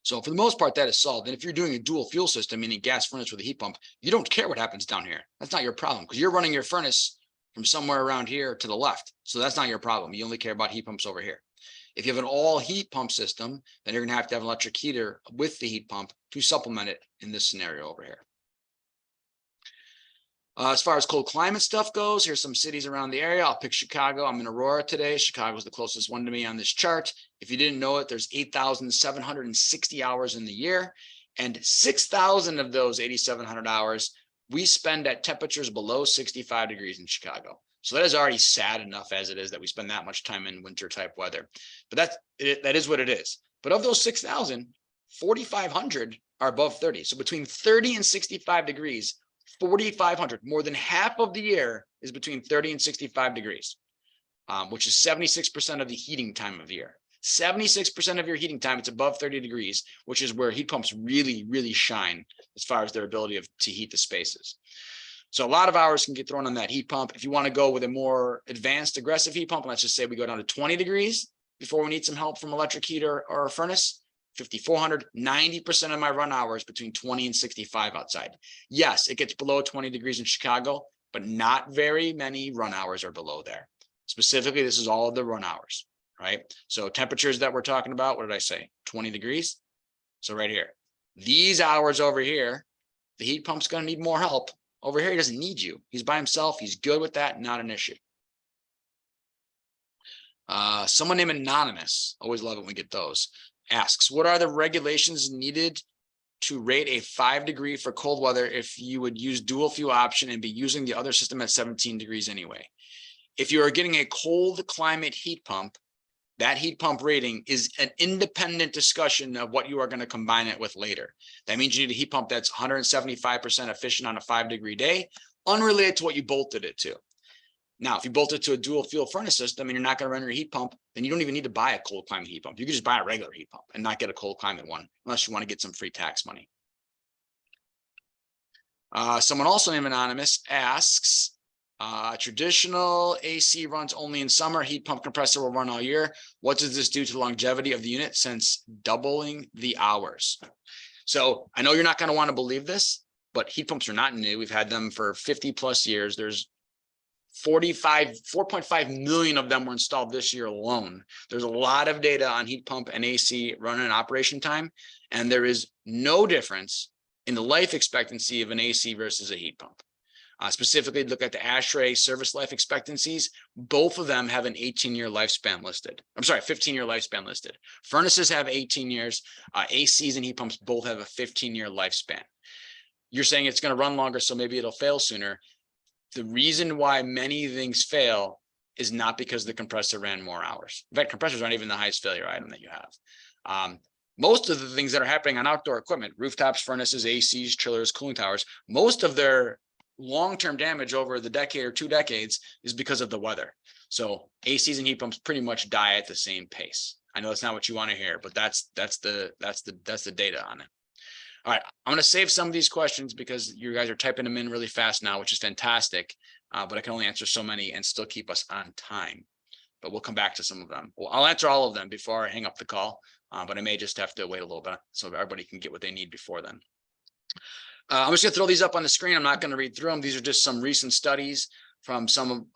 So for the most part, that is solved. And if you're doing a dual fuel system, meaning gas furnace with a heat pump, you don't care what happens down here. That's not your problem because you're running your furnace from somewhere around here to the left. So that's not your problem. You only care about heat pumps over here. If you have an all heat pump system, then you're going to have an electric heater with the heat pump to supplement it in this scenario over here. As far as cold climate stuff goes, here's some cities around the area. I'll pick Chicago. I'm in Aurora today. Chicago is the closest one to me on this chart. If you didn't know it, there's 8,760 hours in the year, and 6,000 of those 8,700 hours we spend at temperatures below 65 degrees in Chicago. So that is already sad enough as it is that we spend that much time in winter type weather. But that is what it is. But of those 6,000, 4,500 are above 30. So between 30 and 65 degrees, 4,500, more than half of the year is between 30 and 65 degrees, which is 76% of the heating time of the year. 76% of your heating time, it's above 30 degrees, which is where heat pumps really, really shine as far as their ability to heat the spaces. So a lot of hours can get thrown on that heat pump. If you want to go with a more advanced, aggressive heat pump, let's just say we go down to 20 degrees before we need some help from electric heater or a furnace, 5,400, 90% of my run hours between 20 and 65 outside. Yes, it gets below 20 degrees in Chicago, but not very many run hours are below there. Specifically, this is all of the run hours, right? So temperatures that we're talking about, what did I say? 20 degrees. So right here, these hours over here, the heat pump's going to need more help. Over here, he doesn't need you. He's by himself. He's good with that. Not an issue. Someone named Anonymous, always love it when we get those, asks, what are the regulations needed to rate a 5 degree for cold weather if you would use dual fuel option and be using the other system at 17 degrees anyway? If you are getting a cold climate heat pump, that heat pump rating is an independent discussion of what you are going to combine it with later. That means you need a heat pump that's 175% efficient on a 5 degree day, unrelated to what you bolted it to. Now, if you bolt it to a dual fuel furnace system and you're not going to run your heat pump, then you don't even need to buy a cold climate heat pump. You can just buy a regular heat pump and not get a cold climate one, unless you want to get some free tax money. Someone also named Anonymous asks, traditional AC runs only in summer, heat pump compressor will run all year. What does this do to the longevity of the unit since doubling the hours? So I know you're not going to want to believe this, but heat pumps are not new. We've had them for 50 plus years. There's 4.5 million of them were installed this year alone. There's a lot of data on heat pump and AC run and operation time, and there is no difference in the life expectancy of an AC versus a heat pump. Specifically, look at the ASHRAE service life expectancies. Both of them have an 18-year lifespan listed. I'm sorry, 15-year lifespan listed. Furnaces have 18 years. ACs and heat pumps both have a 15-year lifespan. You're saying it's going to run longer, so maybe it'll fail sooner. The reason why many things fail is not because the compressor ran more hours. In fact, compressors aren't even the highest failure item that you have. Most of the things that are happening on outdoor equipment, rooftops, furnaces, ACs, chillers, cooling towers, most of their long-term damage over the decade or 2 decades is because of the weather. So ACs and heat pumps pretty much die at the same pace. I know that's not what you want to hear, but that's the data on it. All right, I'm going to save some of these questions because you guys are typing them in really fast now, which is fantastic. But I can only answer so many and still keep us on time. But we'll come back to some of them. Well, I'll answer all of them before I hang up the call, but I may just have to wait a little bit so everybody can get what they need before then. I'm just going to throw these up on the screen. I'm not going to read through them. These are just some recent studies from some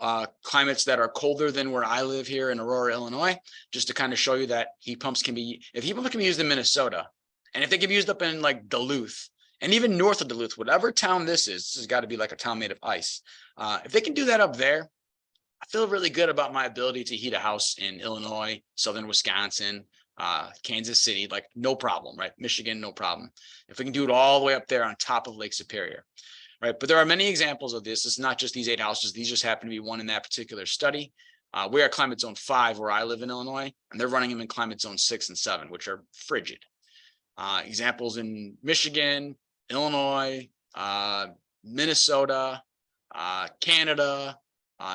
climates that are colder than where I live here in Aurora, Illinois, just to kind of show you that heat pumps can be, if heat pumps can be used in Minnesota, and if they can be used up in like Duluth, and even north of Duluth, whatever town this has got to be like a town made of ice. If they can do that up there, I feel really good about my ability to heat a house in Illinois, southern Wisconsin, Kansas City, like no problem, right? Michigan, no problem. If we can do it all the way up there on top of Lake Superior, right? But there are many examples of this. It's not just these 8 houses. These just happen to be one in that particular study. We are climate zone 5 where I live in Illinois, and they're running them in climate zone 6 and 7, which are frigid. Examples in Michigan, Illinois, Minnesota, Canada,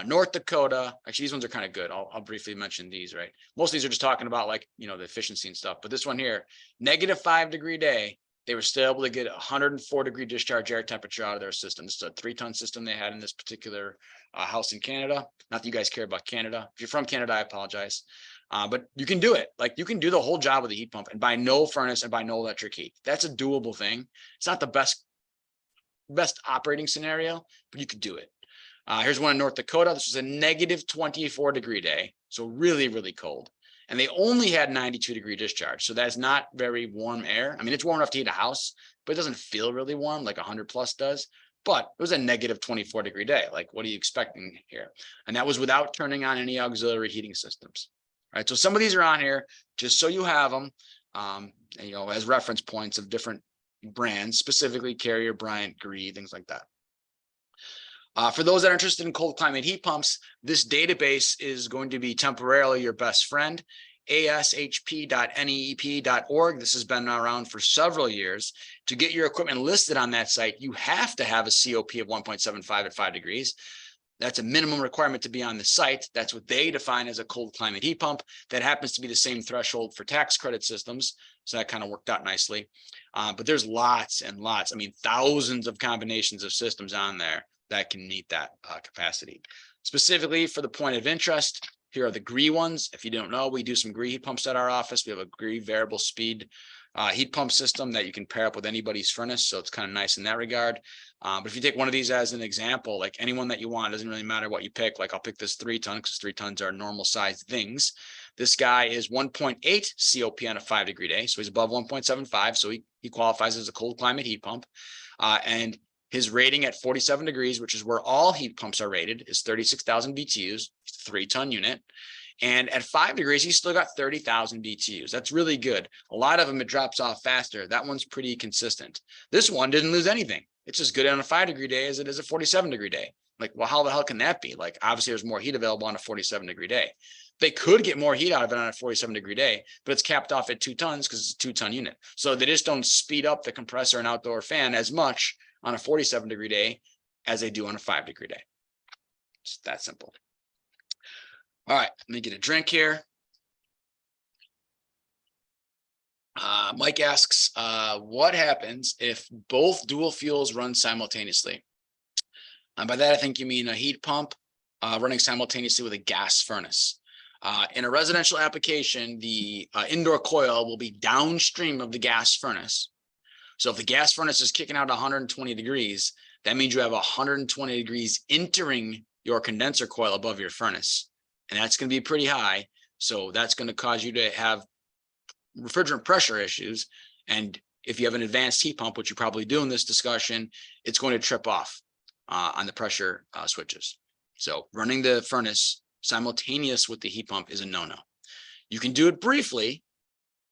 North Dakota. Actually, these ones are kind of good. I'll briefly mention these, right? Most of these are just talking about like, you know, the efficiency and stuff. But this one here, -5-degree day, they were still able to get 104-degree discharge air temperature out of their system. This is a 3-ton system they had in this particular house in Canada. Not that you guys care about Canada. If you're from Canada, I apologize. But you can do it. Like you can do the whole job with the heat pump and by no furnace and by no electric heat. That's a doable thing. It's not the best operating scenario, but you could do it. Here's one in North Dakota. This was a -24-degree day. So really, really cold. And they only had 92-degree discharge. So that's not very warm air. I mean, it's warm enough to heat a house, but it doesn't feel really warm like 100+ does. But it was a -24-degree day. Like, what are you expecting here? And that was without turning on any auxiliary heating systems. Right. So some of these are on here just so you have them, you know, as reference points of different brands, specifically Carrier, Bryant, Gree, things like that. For those that are interested in cold climate heat pumps, this database is going to be temporarily your best friend. ashp.neep.org. This has been around for several years. To get your equipment listed on that site, you have to have a COP of 1.75 at 5 degrees. That's a minimum requirement to be on the site. That's what they define as a cold climate heat pump. That happens to be the same threshold for tax credit systems. So that kind of worked out nicely. But there's lots and lots, I mean, thousands of combinations of systems on there that can meet that capacity. Specifically for the point of interest, here are the Gree ones. If you don't know, we do some Gree heat pumps at our office. We have a Gree variable speed heat pump system that you can pair up with anybody's furnace. So it's kind of nice in that regard. But if you take one of these as an example, like anyone that you want, doesn't really matter what you pick. Like I'll pick this 3-ton because 3 tons are normal sized things. This guy is 1.8 COP on a 5-degree day. So he's above 1.75. So he qualifies as a cold climate heat pump. And his rating at 47 degrees, which is where all heat pumps are rated, is 36,000 BTUs, 3-ton unit. And at 5 degrees, he's still got 30,000 BTUs. That's really good. A lot of them, it drops off faster. That one's pretty consistent. This one didn't lose anything. It's as good on a 5-degree day as it is a 47-degree day. Like, well, how the hell can that be? Like, obviously, there's more heat available on a 47-degree day. They could get more heat out of it on a 47-degree day, but it's capped off at 2 tons because it's a 2-ton unit. So they just don't speed up the compressor and outdoor fan as much on a 47-degree day as they do on a 5-degree day. It's that simple. All right, let me get a drink here. Mike asks, what happens if both dual fuels run simultaneously? And by that, I think you mean a heat pump running simultaneously with a gas furnace. In a residential application, the indoor coil will be downstream of the gas furnace. So if the gas furnace is kicking out 120 degrees, that means you have 120 degrees entering your condenser coil above your furnace. And that's going to be pretty high. So that's going to cause you to have refrigerant pressure issues. And if you have an advanced heat pump, which you probably do in this discussion, it's going to trip off on the pressure switches. So running the furnace simultaneous with the heat pump is a no-no. You can do it briefly,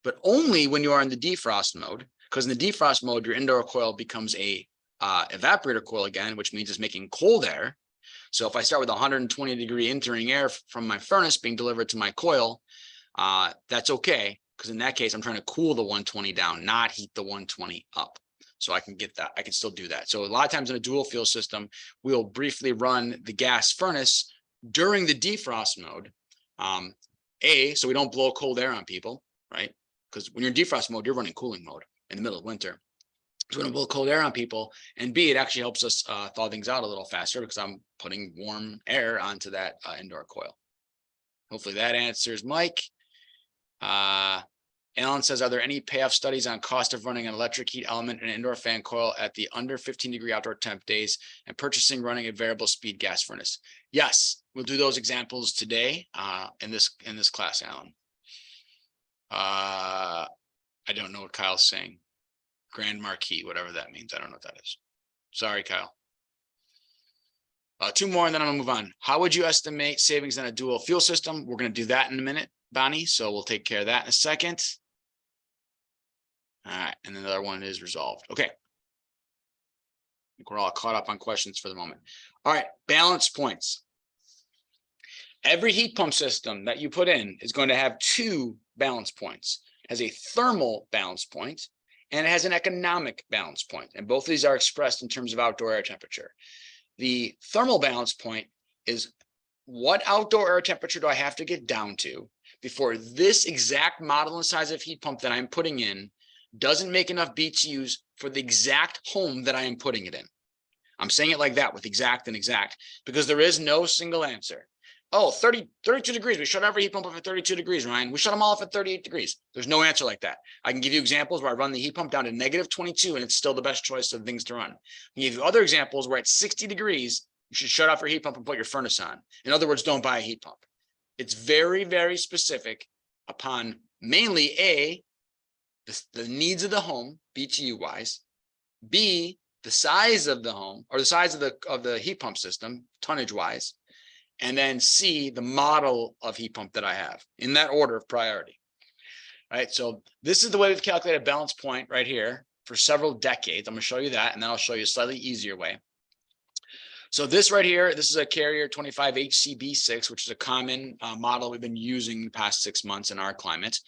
but only when you are in the defrost mode, because in the defrost mode, your indoor coil becomes a evaporator coil again, which means it's making cold air. So if I start with 120-degree entering air from my furnace being delivered to my coil, that's okay, because in that case, I'm trying to cool the 120 down, not heat the 120 up. So I can get that. I can still do that. So a lot of times in a dual fuel system, we'll briefly run the gas furnace during the defrost mode. So we don't blow cold air on people, right? Because when you're in defrost mode, you're running cooling mode in the middle of winter. So we don't blow cold air on people. And B, it actually helps us thaw things out a little faster because I'm putting warm air onto that indoor coil. Hopefully that answers Mike. Alan says, are there any payoff studies on cost of running an electric heat element and indoor fan coil at the under 15-degree outdoor temp days and purchasing running a variable speed gas furnace? Yes, we'll do those examples today in this class, Alan. I don't know what Kyle's saying. Grand Marquis, whatever that means. I don't know what that is. Sorry, Kyle. Two more, and then I'm gonna move on. How would you estimate savings on a dual fuel system? We're gonna do that in a minute, Bonnie. So we'll take care of that in a second. All right, and then the other one is resolved. Okay. I think we're all caught up on questions for the moment. All right, balance points. Every heat pump system that you put in is going to have two balance points. It has a thermal balance point and it has an economic balance point. And both of these are expressed in terms of outdoor air temperature. The thermal balance point is what outdoor air temperature do I have to get down to before this exact model and size of heat pump that I'm putting in doesn't make enough BTUs for the exact home that I am putting it in. I'm saying it like that with exact and exact because there is no single answer. Oh, 32 degrees. We shut every heat pump off at 32 degrees, Ryan. We shut them all off at 38 degrees. There's no answer like that. I can give you examples where I run the heat pump down to negative 22 and it's still the best choice of things to run. I can give you other examples where at 60 degrees, you should shut off your heat pump and put your furnace on. In other words, don't buy a heat pump. It's very, very specific upon mainly A, the needs of the home, BTU wise, B, the size of the home or the size of the heat pump system, tonnage wise, and then C, the model of heat pump that I have in that order of priority. Right. So this is the way we've calculated a balance point right here for several decades. I'm going to show you that, and then I'll show you a slightly easier way. So this right here, this is a Carrier 25HCB6, which is a common model we've been using the past 6 months in our climate.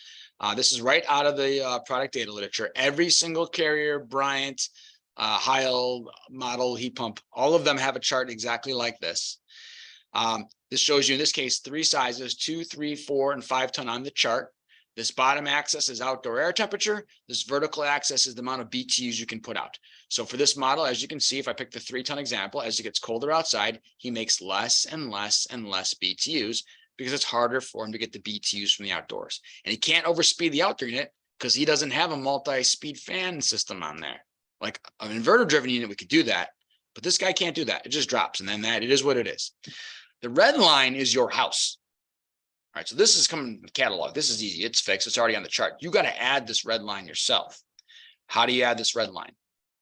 This is right out of the product data literature. Every single Carrier, Bryant, Heil model heat pump, all of them have a chart exactly like this. This shows you in this case 3 sizes, 2, 3, 4, and 5 ton on the chart. This bottom axis is outdoor air temperature. This vertical axis is the amount of BTUs you can put out. So for this model, as you can see, if I pick the 3 ton example, as it gets colder outside, he makes less and less and less BTUs because it's harder for him to get the BTUs from the outdoors. And he can't overspeed the outdoor unit because he doesn't have a multi-speed fan system on there. Like an inverter driven unit, we could do that, but this guy can't do that. It just drops, and then that it is what it is. The red line is your house. All right, so this is coming in the catalog. This is easy. It's fixed. It's already on the chart. You got to add this red line yourself. How do you add this red line?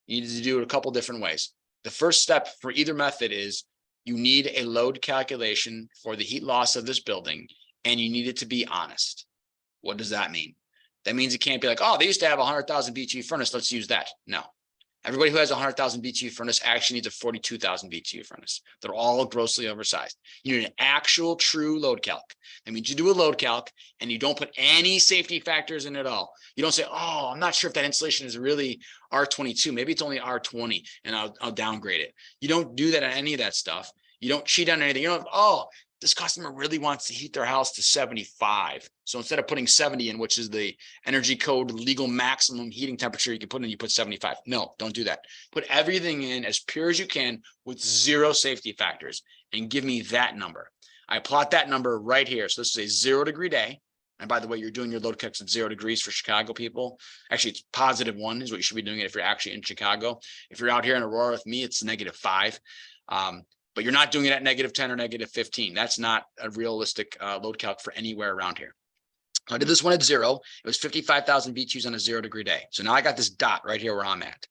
You need to do it a couple different ways. The first step for either method is you need a load calculation for the heat loss of this building, and you need it to be honest. What does that mean? That means it can't be like, oh, they used to have a 100,000 BTU furnace. Let's use that. No. Everybody who has a 100,000 BTU furnace actually needs a 42,000 BTU furnace. They're all grossly oversized. You need an actual true load calc. That means you do a load calc and you don't put any safety factors in at all. You don't say, oh, I'm not sure if that insulation is really R22. Maybe it's only R20 and I'll downgrade it. You don't do that on any of that stuff. You don't cheat on anything. You don't, oh, this customer really wants to heat their house to 75. So instead of putting 70 in, which is the energy code legal maximum heating temperature you can put in, you put 75. No, don't do that. Put everything in as pure as you can with 0 safety factors and give me that number. I plot that number right here. So this is a 0 degree day. And by the way, you're doing your load calcs at 0 degrees for Chicago people. Actually, it's +1 is what you should be doing it if you're actually in Chicago. If you're out here in Aurora with me, it's -5. But you're not doing it at -10 or -15. That's not a realistic load calc for anywhere around here. I did this one at 0. It was 55,000 BTUs on a 0 degree day. So now I got this dot right here where I'm at.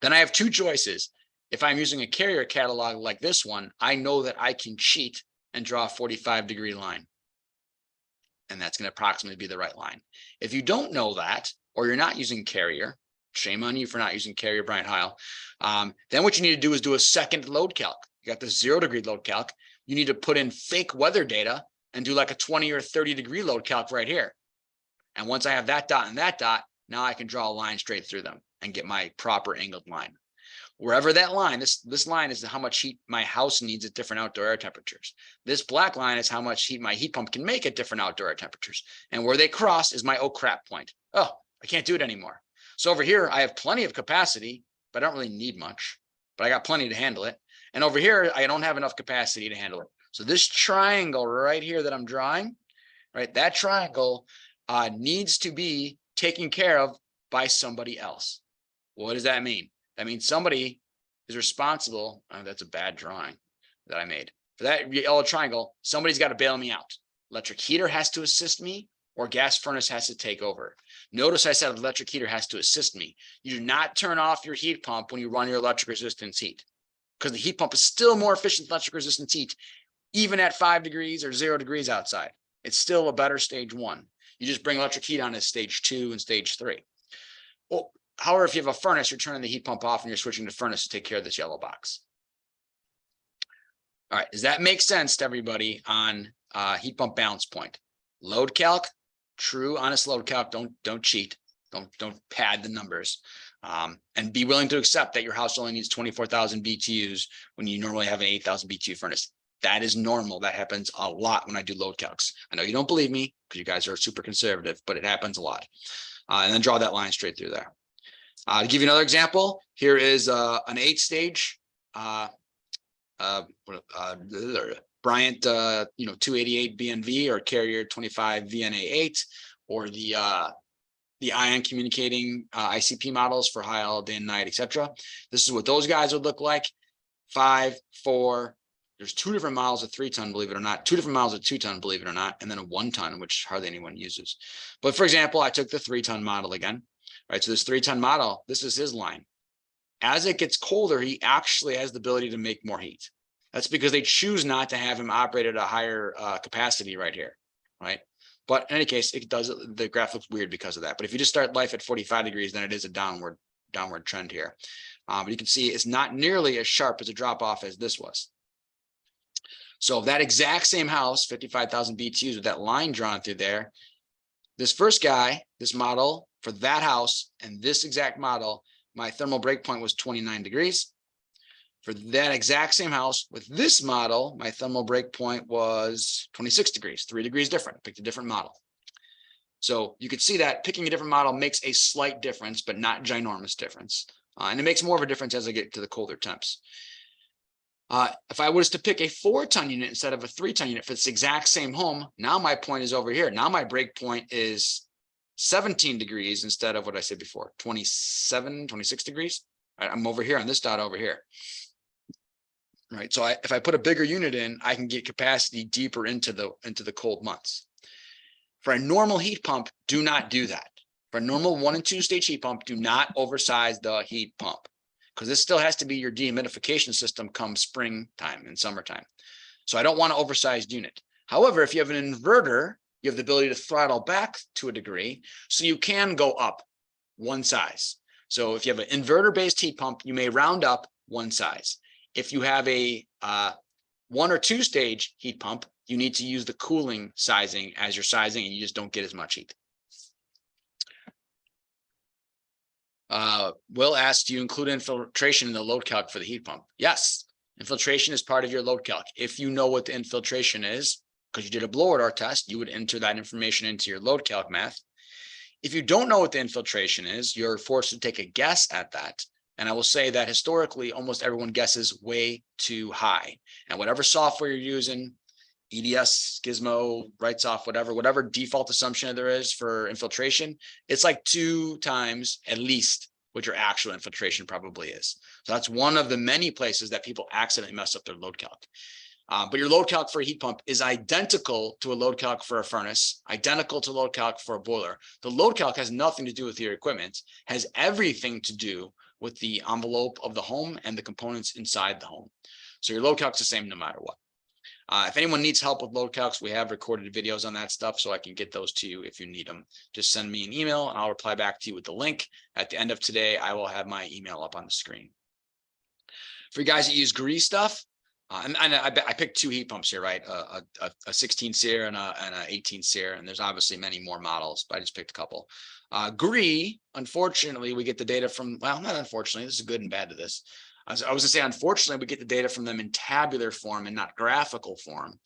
Then I have 2 choices. If I'm using a Carrier catalog like this one, I know that I can cheat and draw a 45 degree line. And that's going to approximately be the right line. If you don't know that, or you're not using Carrier, shame on you for not using Carrier, Bryant Heil, then what you need to do is do a second load calc. You got the 0 degree load calc. You need to put in fake weather data and do like a 20 or 30 degree load calc right here. And once I have that dot and that dot, now I can draw a line straight through them and get my proper angled line. Wherever that line, this line is how much heat my house needs at different outdoor air temperatures. This black line is how much heat my heat pump can make at different outdoor air temperatures. And where they cross is my oh crap point. Oh, I can't do it anymore. So over here, I have plenty of capacity, but I don't really need much, but I got plenty to handle it. And over here, I don't have enough capacity to handle it. So this triangle right here that I'm drawing, right, that triangle needs to be taken care of by somebody else. What does that mean? That means somebody is responsible. That's a bad drawing that I made. For that yellow triangle, somebody's got to bail me out. Electric heater has to assist me, or gas furnace has to take over. Notice I said electric heater has to assist me. You do not turn off your heat pump when you run your electric resistance heat. because the heat pump is still more efficient than electric resistance heat, even at 5 degrees or 0 degrees outside. It's still a better stage 1. You just bring electric heat on as stage 2 and stage 3. Well, however, if you have a furnace, you're turning the heat pump off and you're switching to furnace to take care of this yellow box. All right, does that make sense to everybody on heat pump balance point? Load calc, true, honest load calc. Don't cheat. Don't pad the numbers. And be willing to accept that your house only needs 24,000 BTUs when you normally have an 8,000 BTU furnace. That is normal. That happens a lot when I do load calcs. I know you don't believe me because you guys are super conservative, but it happens a lot. And then draw that line straight through there. To give you another example, here is an 8-stage Bryant 288 BNV or Carrier 25 VNA8, or the ion communicating ICP models for high iodine night, etc. This is what those guys would look like. 5, 4. There's 2 different models of 3-ton, believe it or not. 2 different models of 2-ton, believe it or not, and then a 1-ton, which hardly anyone uses. But for example, I took the 3-ton model again. All right, so this 3-ton model, this is his line. As it gets colder, he actually has the ability to make more heat. That's because they choose not to have him operate at a higher capacity right here, right? But in any case, it does. The graph looks weird because of that. But if you just start life at 45 degrees, then it is a downward trend here. But you can see it's not nearly as sharp as a drop off as this was. So that exact same house, 55,000 BTUs with that line drawn through there, this first guy, this model for that house and this exact model, my thermal break point was 29 degrees. For that exact same house with this model, my thermal break point was 26 degrees, 3 degrees different. Picked a different model. So you could see that picking a different model makes a slight difference, but not ginormous difference. And it makes more of a difference as I get to the colder temps. If I was to pick a 4-ton unit instead of a 3-ton unit for this exact same home, now my point is over here. Now my break point is 17 degrees instead of what I said before, 27, 26 degrees. Right, I'm over here on this dot over here. Right, so if I put a bigger unit in, I can get capacity deeper into the cold months. For a normal heat pump, do not do that. For a normal 1- and 2-stage heat pump, do not oversize the heat pump, because this still has to be your dehumidification system come springtime and summertime. So I don't want an oversized unit. However, if you have an inverter, you have the ability to throttle back to a degree, so you can go up one size. So if you have an inverter-based heat pump, you may round up one size. If you have a 1- or 2-stage heat pump, you need to use the cooling sizing as your sizing, and you just don't get as much heat. Will asked, do you include infiltration in the load calc for the heat pump? Yes, infiltration is part of your load calc. If you know what the infiltration is, because you did a blower door test, you would enter that information into your load calc math. If you don't know what the infiltration is, you're forced to take a guess at that. And I will say that historically, almost everyone guesses way too high. And whatever software you're using, EDS, Gizmo, WrightSoft, whatever default assumption there is for infiltration, it's like 2 times at least what your actual infiltration probably is. So that's one of the many places that people accidentally mess up their load calc. But your load calc for a heat pump is identical to a load calc for a furnace, identical to load calc for a boiler. The load calc has nothing to do with your equipment, has everything to do with the envelope of the home and the components inside the home. So your load calc is the same no matter what. If anyone needs help with load calcs, we have recorded videos on that stuff, so I can get those to you if you need them. Just send me an email and I'll reply back to you with the link. At the end of today, I will have my email up on the screen. For you guys that use GREE stuff, and I picked 2 heat pumps here, right? A 16 SEER and a 18 SEER, and there's obviously many more models, but I just picked a couple. GREE, unfortunately, we get the data from, well, not unfortunately, this is good and bad to this. I was gonna say, unfortunately, we get the data from them in tabular form and not graphical form.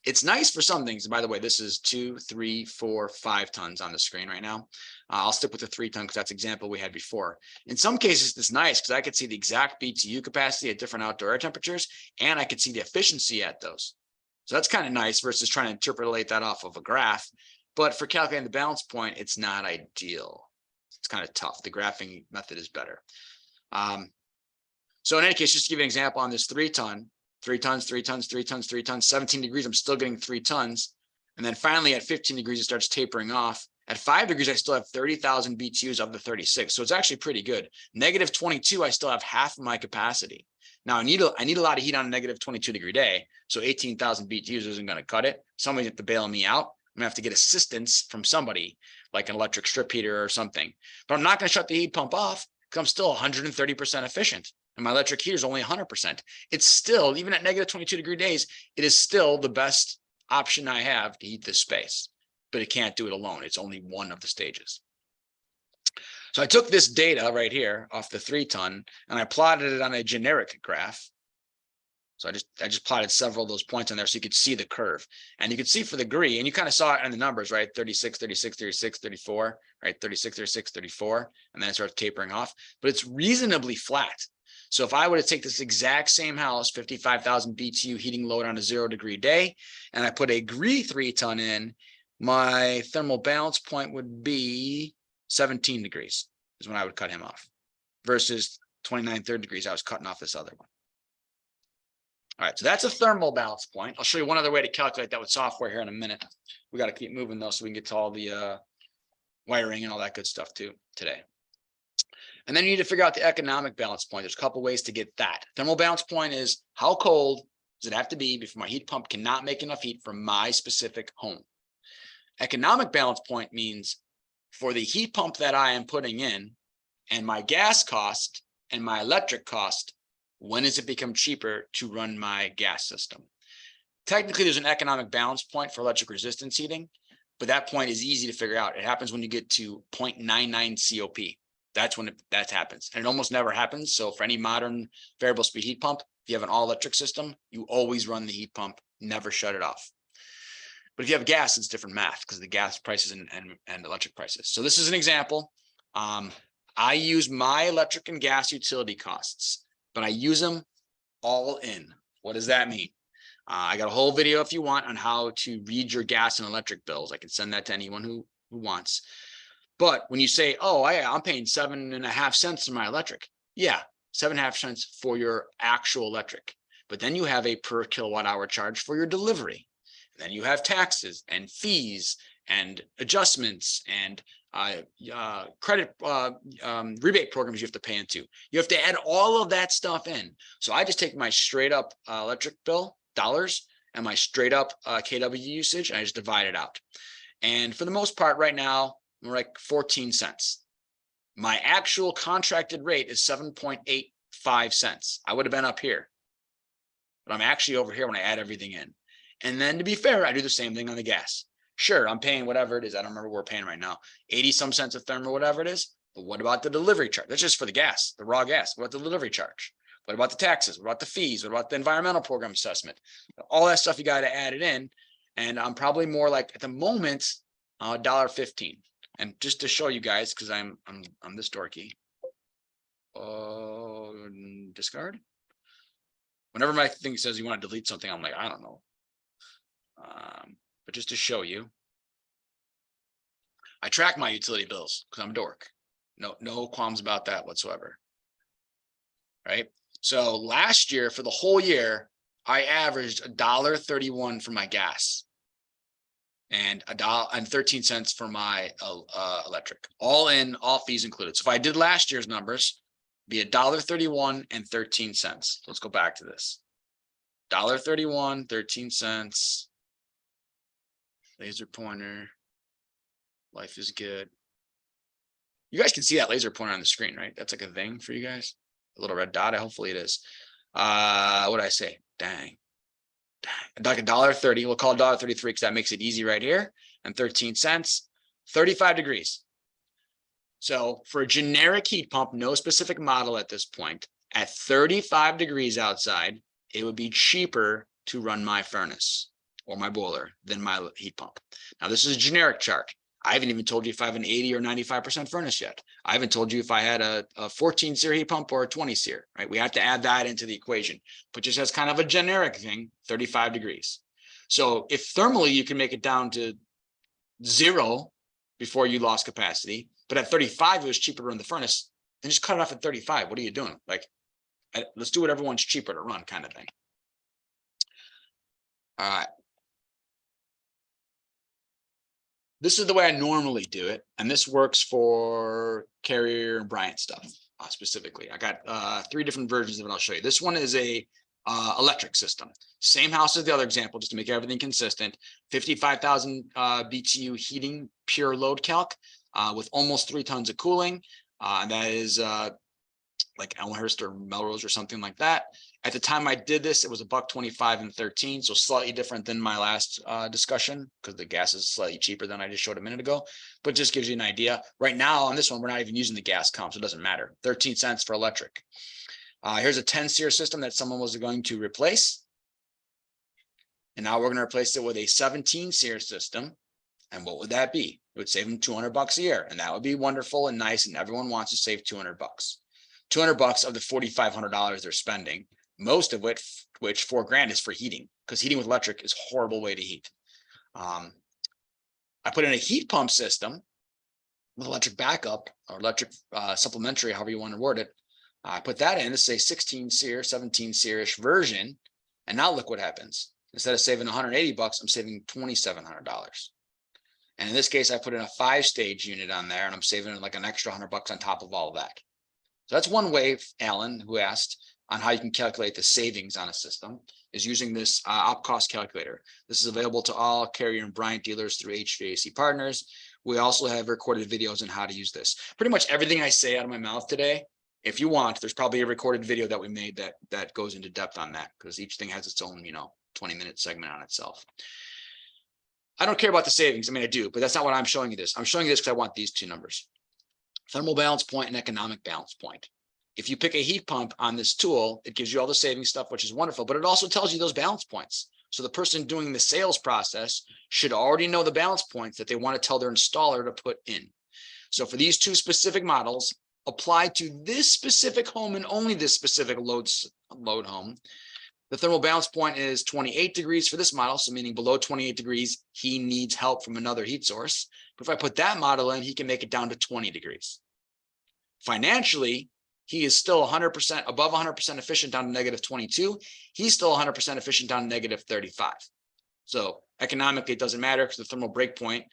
It's nice for some things. By the way, this is 2, 3, 4, 5 tons on the screen right now. I'll stick with the 3-ton because that's the example we had before. In some cases, it's nice because I could see the exact BTU capacity at different outdoor air temperatures, and I could see the efficiency at those. So that's kind of nice versus trying to interpolate that off of a graph. But for calculating the balance point, it's not ideal. It's kind of tough. The graphing method is better. So in any case, just to give you an example on this 3-ton, 3 tons, 3 tons, 3 tons, 3 tons, 17 degrees, I'm still getting 3 tons. And then finally at 15 degrees, it starts tapering off. At 5 degrees, I still have 30,000 BTUs of the 36. So it's actually pretty good. Negative 22, I still have half of my capacity. Now I need a lot of heat on a negative 22-degree day. So 18,000 BTUs isn't going to cut it. Somebody's have to bail me out. I'm gonna have to get assistance from somebody like an electric strip heater or something. But I'm not going to shut the heat pump off because I'm still 130% efficient. And my electric heater is only 100%. It's still, even at negative 22-degree days, it is still the best option I have to heat this space. But it can't do it alone. It's only one of the stages. So I took this data right here off the 3-ton and I plotted it on a generic graph. So I just plotted several of those points on there so you could see the curve. And you could see for the degree, and you kind of saw it in the numbers, right? 36, 36, 36, 34, right? 36, 36, 34, and then it starts tapering off. But it's reasonably flat. So if I were to take this exact same house, 55,000 BTU heating load on a 0-degree day, and I put a GREE 3-ton in, my thermal balance point would be 17 degrees is when I would cut him off versus 29 third degrees. I was cutting off this other one. All right, so that's a thermal balance point. I'll show you one other way to calculate that with software here in a minute. We got to keep moving though, so we can get to all the wiring and all that good stuff too today. And then you need to figure out the economic balance point. There's a couple ways to get that. Thermal balance point is how cold does it have to be before my heat pump cannot make enough heat for my specific home. Economic balance point means for the heat pump that I am putting in and my gas cost and my electric cost, when does it become cheaper to run my gas system? Technically, there's an economic balance point for electric resistance heating, but that point is easy to figure out. It happens when you get to 0.99 COP. That's when that happens. And it almost never happens. So for any modern variable speed heat pump, if you have an all electric system, you always run the heat pump, never shut it off. But if you have gas, it's different math because the gas prices and electric prices. So this is an example. I use my electric and gas utility costs, but I use them all in. What does that mean? I got a whole video if you want on how to read your gas and electric bills. I can send that to anyone who wants. But when you say, oh, I'm paying 7.5 cents for my electric. Yeah, 7.5 cents for your actual electric. But then you have a per kilowatt hour charge for your delivery. Then you have taxes and fees and adjustments and credit rebate programs you have to pay into. You have to add all of that stuff in. So I just take my straight up electric bill, dollars, and my straight up kW usage, and I just divide it out. And for the most part right now, we're like 14 cents. My actual contracted rate is 7.85 cents. I would have been up here, but I'm actually over here when I add everything in. And then to be fair, I do the same thing on the gas. Sure, I'm paying whatever it is. I don't remember what we're paying right now, 80 some cents a therm or whatever it is. But what about the delivery charge? That's just for the gas, the raw gas. What about the delivery charge? What about the taxes? What about the fees? What about the environmental program assessment? All that stuff, you got to add it in. And I'm probably more like at the moment, $1.15. And just to show you guys, because I'm this dorky. Discard. Whenever my thing says you want to delete something, I'm like, I don't know. But just to show you, I track my utility bills because I'm a dork. No qualms about that whatsoever. Right. So last year, for the whole year, I averaged $1.31 for my gas and $1.13 for my electric, all in, all fees included. So if I did last year's numbers, it'd be $1.31 and 13 cents. Let's go back to this. $1.31, 13 cents. Laser pointer. Life is good. You guys can see that laser pointer on the screen, right? That's like a thing for you guys. A little red dot. Hopefully it is. What did I say? Dang. Like $1.30. We'll call it $1.33 because that makes it easy right here. And 13 cents. 35 degrees. So for a generic heat pump, no specific model at this point, at 35 degrees outside, it would be cheaper to run my furnace or my boiler than my heat pump. Now, this is a generic chart. I haven't even told you if I have an 80 or 95% furnace yet. I haven't told you if I had a 14 SEER heat pump or a 20 SEER, right? We have to add that into the equation, but just as kind of a generic thing, 35 degrees. So if thermally you can make it down to 0 before you lost capacity, but at 35, it was cheaper to run the furnace, then just cut it off at 35. What are you doing? Like, let's do whatever one's cheaper to run kind of thing. All right. this is the way I normally do it. And this works for Carrier and Bryant stuff specifically. I got 3 different versions of it. I'll show you. This one is a electric system. Same house as the other example, just to make everything consistent. 55,000 BTU heating, pure load calc with almost 3 tons of cooling. And that is like Elmhurst or Melrose or something like that. At the time I did this, it was $1.25 and 13, so slightly different than my last discussion because the gas is slightly cheaper than I just showed a minute ago. But just gives you an idea. Right now on this one, we're not even using the gas comp, so it doesn't matter. 13 cents for electric. Here's a 10 SEER system that someone was going to replace. And now we're going to replace it with a 17 SEER system. And what would that be? It would save them $200 a year. And that would be wonderful and nice. And everyone wants to save $200. $200 of the $4,500 they're spending, most of which $4,000 is for heating, because heating with electric is a horrible way to heat. I put in a heat pump system with electric backup or electric supplementary, however you want to word it. I put that in. This is a 16 SEER, 17 SEER-ish version. And now look what happens. Instead of saving $180, I'm saving $2,700. And in this case, I put in a 5-stage unit on there, and I'm saving like an extra $100 on top of all of that. So that's one way, Alan, who asked on how you can calculate the savings on a system, is using this op cost calculator. This is available to all Carrier and Bryant dealers through HVAC partners. We also have recorded videos on how to use this. Pretty much everything I say out of my mouth today, if you want, there's probably a recorded video that we made that goes into depth on that, because each thing has its own, 20-minute segment on itself. I don't care about the savings. I mean, I do, but that's not what I'm showing you this. I'm showing you this because I want these 2 numbers. Thermal balance point and economic balance point. If you pick a heat pump on this tool, it gives you all the saving stuff, which is wonderful, but it also tells you those balance points. So the person doing the sales process should already know the balance points that they want to tell their installer to put in. So for these 2 specific models, apply to this specific home and only this specific load home. The thermal balance point is 28 degrees for this model. So meaning below 28 degrees, he needs help from another heat source. But if I put that model in, he can make it down to 20 degrees. Financially, he is still 100% above 100% efficient down to -22. He's still 100% efficient down to -35. So economically, it doesn't matter because the thermal break point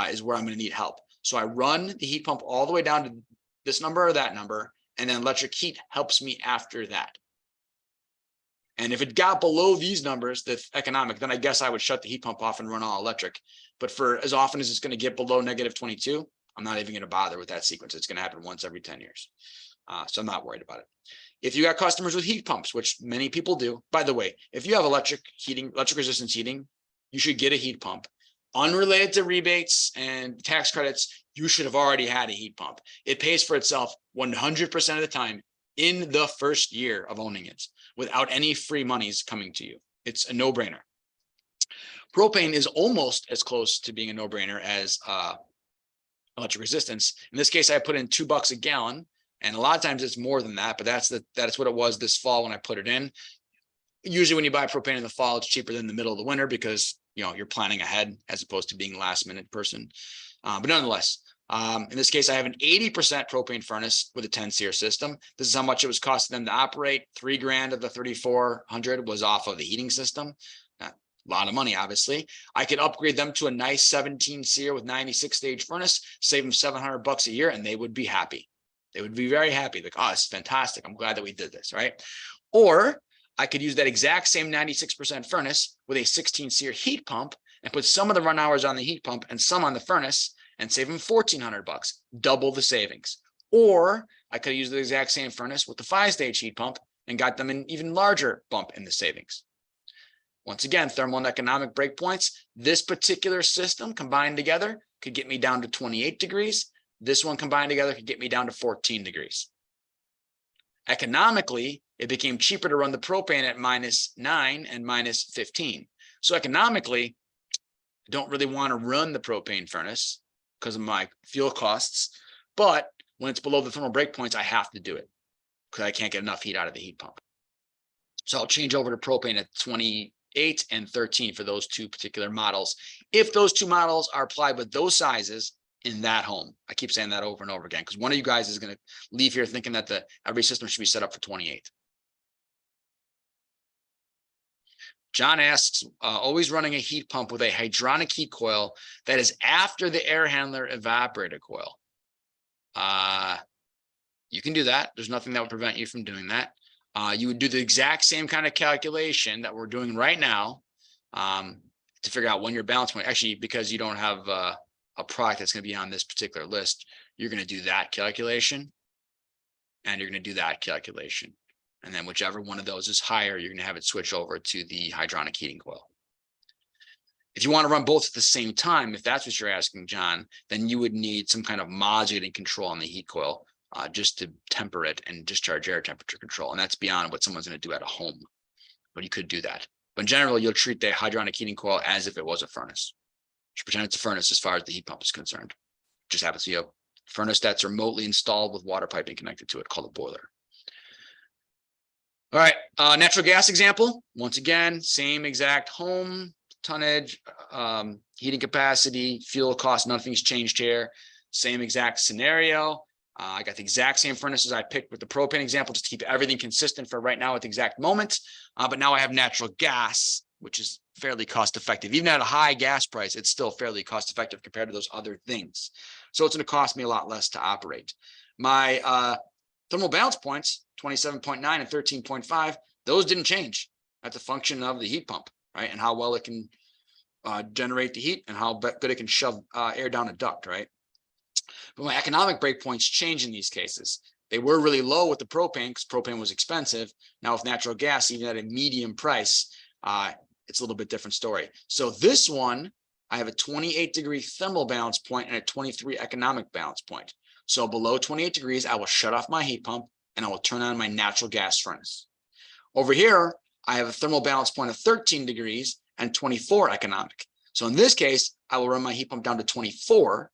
is where I'm going to need help. So I run the heat pump all the way down to this number or that number, and then electric heat helps me after that. And if it got below these numbers, the economic, then I guess I would shut the heat pump off and run all electric. But for as often as it's going to get below -22, I'm not even going to bother with that sequence. It's going to happen once every 10 years. So I'm not worried about it. If you got customers with heat pumps, which many people do, by the way, if you have electric resistance heating, you should get a heat pump. Unrelated to rebates and tax credits, you should have already had a heat pump. It pays for itself 100% of the time in the first year of owning it without any free monies coming to you. It's a no-brainer. Propane is almost as close to being a no-brainer as electric resistance. In this case, I put in $2 a gallon, and a lot of times it's more than that, but that's what it was this fall when I put it in. Usually when you buy propane in the fall, it's cheaper than the middle of the winter because you're planning ahead as opposed to being last minute person. But nonetheless, in this case, I have an 80% propane furnace with a 10 SEER system. This is how much it was costing them to operate. $3,000 of the 3,400 was off of the heating system. A lot of money, obviously. I could upgrade them to a nice 17 SEER with 96 stage furnace, save them $700 a year, and they would be happy. They would be very happy. Like, oh, this is fantastic. I'm glad that we did this, right? Or I could use that exact same 96% furnace with a 16 SEER heat pump and put some of the run hours on the heat pump and some on the furnace and save them $1,400, double the savings. Or I could use the exact same furnace with the 5-stage heat pump and got them an even larger bump in the savings. Once again, thermal and economic breakpoints. This particular system combined together could get me down to 28 degrees. This one combined together could get me down to 14 degrees. Economically, it became cheaper to run the propane at -9 and -15. So economically, I don't really want to run the propane furnace because of my fuel costs. But when it's below the thermal breakpoints, I have to do it because I can't get enough heat out of the heat pump. So I'll change over to propane at 28 and 13 for those 2 particular models. If those 2 models are applied with those sizes in that home. I keep saying that over and over again because one of you guys is going to leave here thinking that every system should be set up for 28. John asks, always running a heat pump with a hydronic heat coil that is after the air handler evaporator coil. You can do that. There's nothing that would prevent you from doing that. You would do the exact same kind of calculation that we're doing right now to figure out when your balance point, actually, because you don't have a product that's going to be on this particular list, you're going to do that calculation and you're going to do that calculation. And then whichever one of those is higher, you're going to have it switch over to the hydronic heating coil. If you want to run both at the same time, if that's what you're asking, John, then you would need some kind of modulating control on the heat coil just to temper it and discharge air temperature control. And that's beyond what someone's going to do at a home, but you could do that. But in general, you'll treat the hydronic heating coil as if it was a furnace. Just pretend it's a furnace as far as the heat pump is concerned. Just happens to be a furnace that's remotely installed with water piping connected to it, called a boiler. All right, natural gas example. Once again, same exact home, tonnage, heating capacity, fuel cost, nothing's changed here. Same exact scenario. I got the exact same furnaces I picked with the propane example, just to keep everything consistent for right now at the exact moment. But now I have natural gas, which is fairly cost effective. Even at a high gas price, it's still fairly cost effective compared to those other things. So it's going to cost me a lot less to operate. My thermal balance points, 27.9 and 13.5, those didn't change. That's a function of the heat pump, right? And how well it can generate the heat and how good it can shove air down a duct, right? But my economic breakpoints change in these cases. They were really low with the propane because propane was expensive. Now with natural gas, even at a medium price, it's a little bit different story. So this one, I have a 28-degree thermal balance point and a 23 economic balance point. So below 28 degrees, I will shut off my heat pump and I will turn on my natural gas furnace. Over here, I have a thermal balance point of 13 degrees and 24 economic. So in this case, I will run my heat pump down to 24.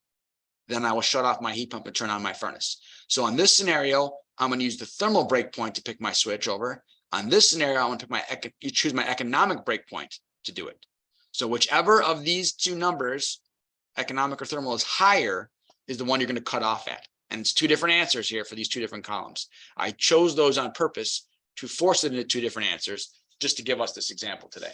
Then I will shut off my heat pump and turn on my furnace. So in this scenario, I'm going to use the thermal breakpoint to pick my switch over. On this scenario, I'm going to choose my economic breakpoint to do it. So whichever of these two numbers, economic or thermal, is higher is the one you're going to cut off at. And it's two different answers here for these two different columns. I chose those on purpose to force it into two different answers just to give us this example today.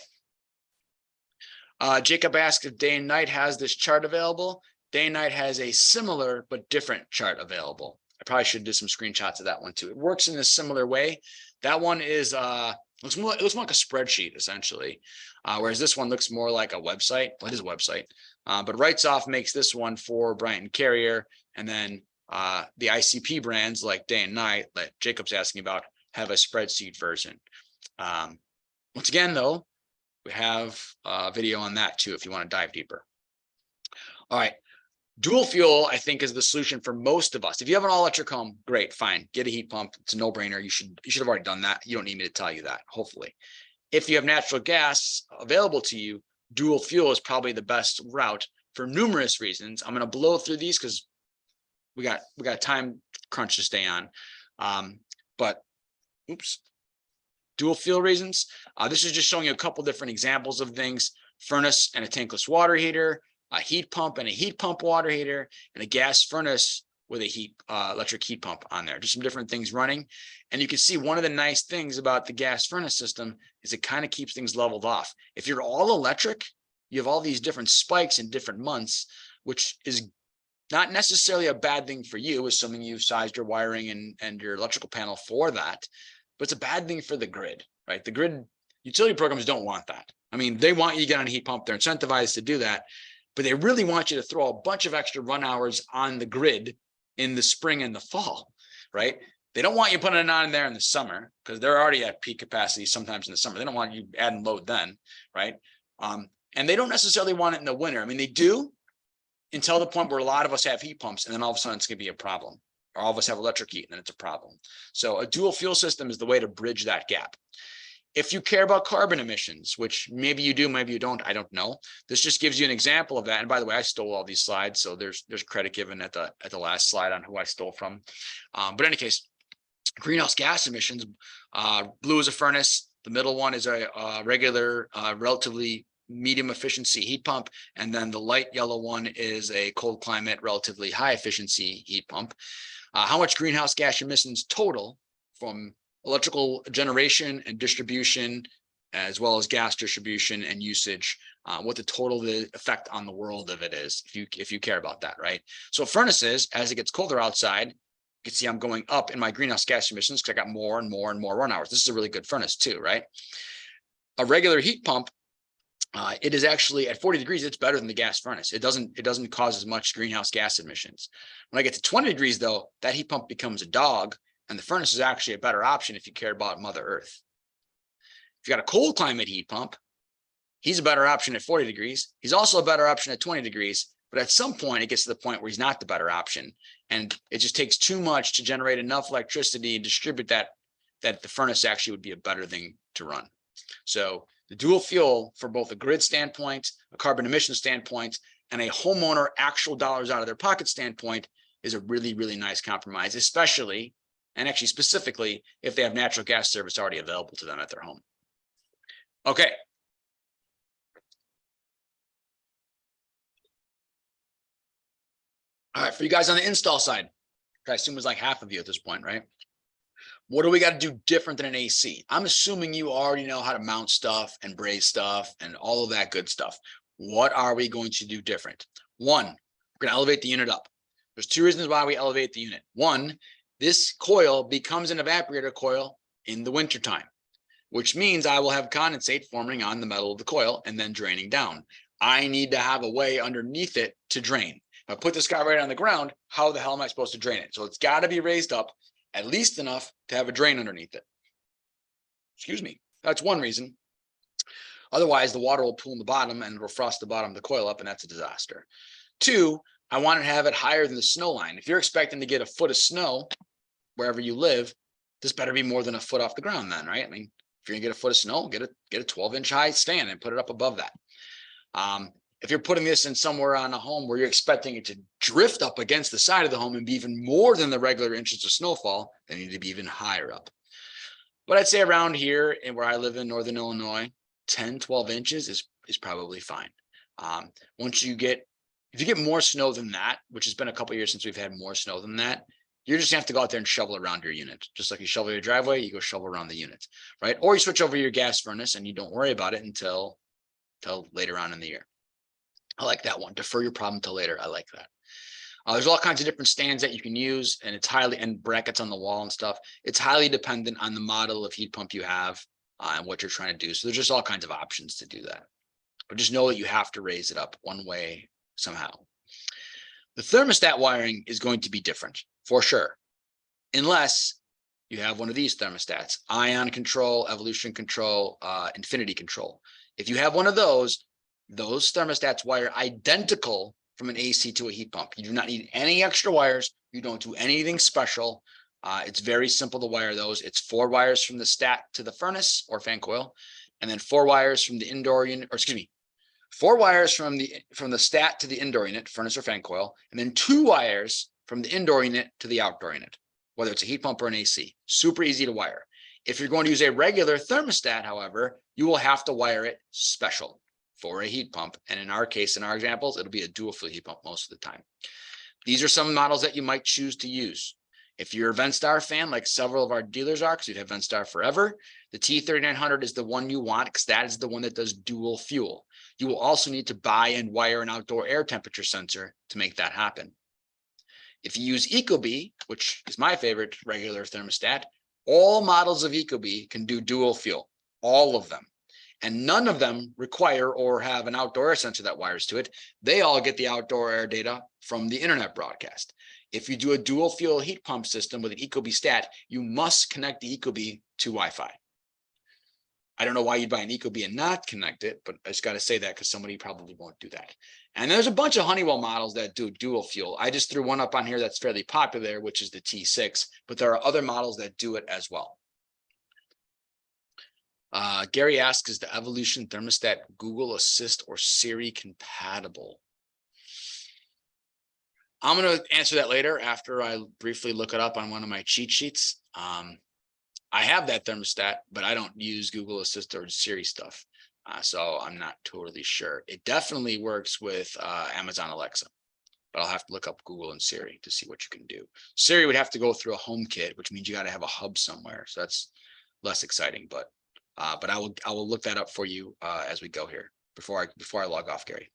Jacob asked if Day and Night has this chart available. Day and Night has a similar but different chart available. I probably should do some screenshots of that one too. It works in a similar way. That one is it looks more like a spreadsheet essentially, whereas this one looks more like a website. Well, it is a website, but Writes Off makes this one for Bryant Carrier, and then the ICP brands like Day and Night that Jacob's asking about have a spreadsheet version. Once again, though, we have a video on that too if you want to dive deeper. All right. Dual fuel, I think, is the solution for most of us. If you have an all-electric home, great, fine. Get a heat pump. It's a no-brainer. You should have already done that. You don't need me to tell you that, hopefully. If you have natural gas available to you, dual fuel is probably the best route for numerous reasons. I'm going to blow through these because we got a time crunch to stay on. But oops, dual fuel reasons. This is just showing you a couple different examples of things: furnace and a tankless water heater, a heat pump and a heat pump water heater, and a gas furnace with a electric heat pump on there. Just some different things running. And you can see one of the nice things about the gas furnace system is it kind of keeps things leveled off. If you're all electric, you have all these different spikes in different months, which is not necessarily a bad thing for you, assuming you've sized your wiring and your electrical panel for that, but it's a bad thing for the grid, right? The grid utility programs don't want that. I mean, they want you to get on a heat pump. They're incentivized to do that, but they really want you to throw a bunch of extra run hours on the grid in the spring and the fall, right? They don't want you putting it on there in the summer because they're already at peak capacity sometimes in the summer. They don't want you adding load then, right? And they don't necessarily want it in the winter. I mean, they do until the point where a lot of us have heat pumps, and then all of a sudden it's going to be a problem. Or all of us have electric heat, and then it's a problem. So a dual fuel system is the way to bridge that gap. If you care about carbon emissions, which maybe you do, maybe you don't, I don't know. This just gives you an example of that. And by the way, I stole all these slides, so there's credit given at the last slide on who I stole from. But in any case, greenhouse gas emissions, blue is a furnace. The middle one is a regular, relatively medium efficiency heat pump. And then the light yellow one is a cold climate, relatively high efficiency heat pump. How much greenhouse gas emissions total from electrical generation and distribution as well as gas distribution and usage, what the total effect on the world of it is, if you care about that, right? So furnaces, as it gets colder outside, you can see I'm going up in my greenhouse gas emissions because I got more and more and more run hours. This is a really good furnace too, right? A regular heat pump, it is actually at 40 degrees, it's better than the gas furnace. It doesn't cause as much greenhouse gas emissions. When I get to 20 degrees though, that heat pump becomes a dog, and the furnace is actually a better option if you care about Mother Earth. If you got a cold climate heat pump, he's a better option at 40 degrees. He's also a better option at 20 degrees, but at some point it gets to the point where he's not the better option. And it just takes too much to generate enough electricity and distribute that the furnace actually would be a better thing to run. So the dual fuel, for both a grid standpoint, a carbon emission standpoint, and a homeowner actual dollars out of their pocket standpoint, is a really, really nice compromise, especially, and actually specifically, if they have natural gas service already available to them at their home. Okay. All right, for you guys on the install side, I assume it was like half of you at this point, right? What do we got to do different than an AC? I'm assuming you already know how to mount stuff and braze stuff and all of that good stuff. What are we going to do different? One, we're going to elevate the unit up. There's two reasons why we elevate the unit. One, this coil becomes an evaporator coil in the wintertime, which means I will have condensate forming on the metal of the coil and then draining down. I need to have a way underneath it to drain. If I put this guy right on the ground, how the hell am I supposed to drain it? So it's got to be raised up at least enough to have a drain underneath it. Excuse me. That's one reason. Otherwise, the water will pool in the bottom and it'll frost the bottom of the coil up, and that's a disaster. Two, I want to have it higher than the snow line. If you're expecting to get a foot of snow wherever you live, this better be more than a foot off the ground then, right? I mean, if you're gonna get a foot of snow, get a 12-inch high stand and put it up above that. If you're putting this in somewhere on a home where you're expecting it to drift up against the side of the home and be even more than the regular inches of snowfall, they need to be even higher up. But I'd say around here and where I live in Northern Illinois, 10, 12 inches is probably fine. If you get more snow than that, which has been a couple of years since we've had more snow than that, you're just gonna have to go out there and shovel around your unit. Just like you shovel your driveway, you go shovel around the unit, right? Or you switch over your gas furnace and you don't worry about it until later on in the year. I like that one. Defer your problem till later. I like that. There's all kinds of different stands that you can use, and and brackets on the wall and stuff. It's highly dependent on the model of heat pump you have and what you're trying to do. So there's just all kinds of options to do that. But just know that you have to raise it up one way somehow. The thermostat wiring is going to be different for sure, unless you have one of these thermostats: ion control, evolution control, infinity control. If you have one of those thermostats wire identical from an AC to a heat pump. You do not need any extra wires. You don't do anything special. It's very simple to wire those. It's 4 wires from the stat to the furnace or fan coil, and then 4 wires from the indoor unit, or excuse me, 4 wires from the stat to the indoor unit, furnace or fan coil, and then 2 wires from the indoor unit to the outdoor unit, whether it's a heat pump or an AC. Super easy to wire. If you're going to use a regular thermostat, however, you will have to wire it special for a heat pump. And in our case, in our examples, it'll be a dual fuel heat pump most of the time. These are some models that you might choose to use. If you're a Ventstar fan, like several of our dealers are, because you've had Ventstar forever, the T3900 is the one you want because that is the one that does dual fuel. You will also need to buy and wire an outdoor air temperature sensor to make that happen. If you use ecobee, which is my favorite regular thermostat, all models of ecobee can do dual fuel, all of them. And none of them require or have an outdoor air sensor that wires to it. They all get the outdoor air data from the internet broadcast. If you do a dual fuel heat pump system with an ecobee stat, you must connect the ecobee to Wi-Fi. I don't know why you'd buy an ecobee and not connect it, but I just got to say that because somebody probably won't do that. And there's a bunch of Honeywell models that do dual fuel. I just threw one up on here that's fairly popular, which is the T6, but there are other models that do it as well. Gary asks, is the Evolution thermostat Google Assist or Siri compatible? I'm going to answer that later after I briefly look it up on one of my cheat sheets. I have that thermostat, but I don't use Google Assist or Siri stuff. So I'm not totally sure. It definitely works with Amazon Alexa, but I'll have to look up Google and Siri to see what you can do. Siri would have to go through a HomeKit, which means you got to have a hub somewhere. So that's less exciting, but But I will look that up for you as we go here before I log off, Gary.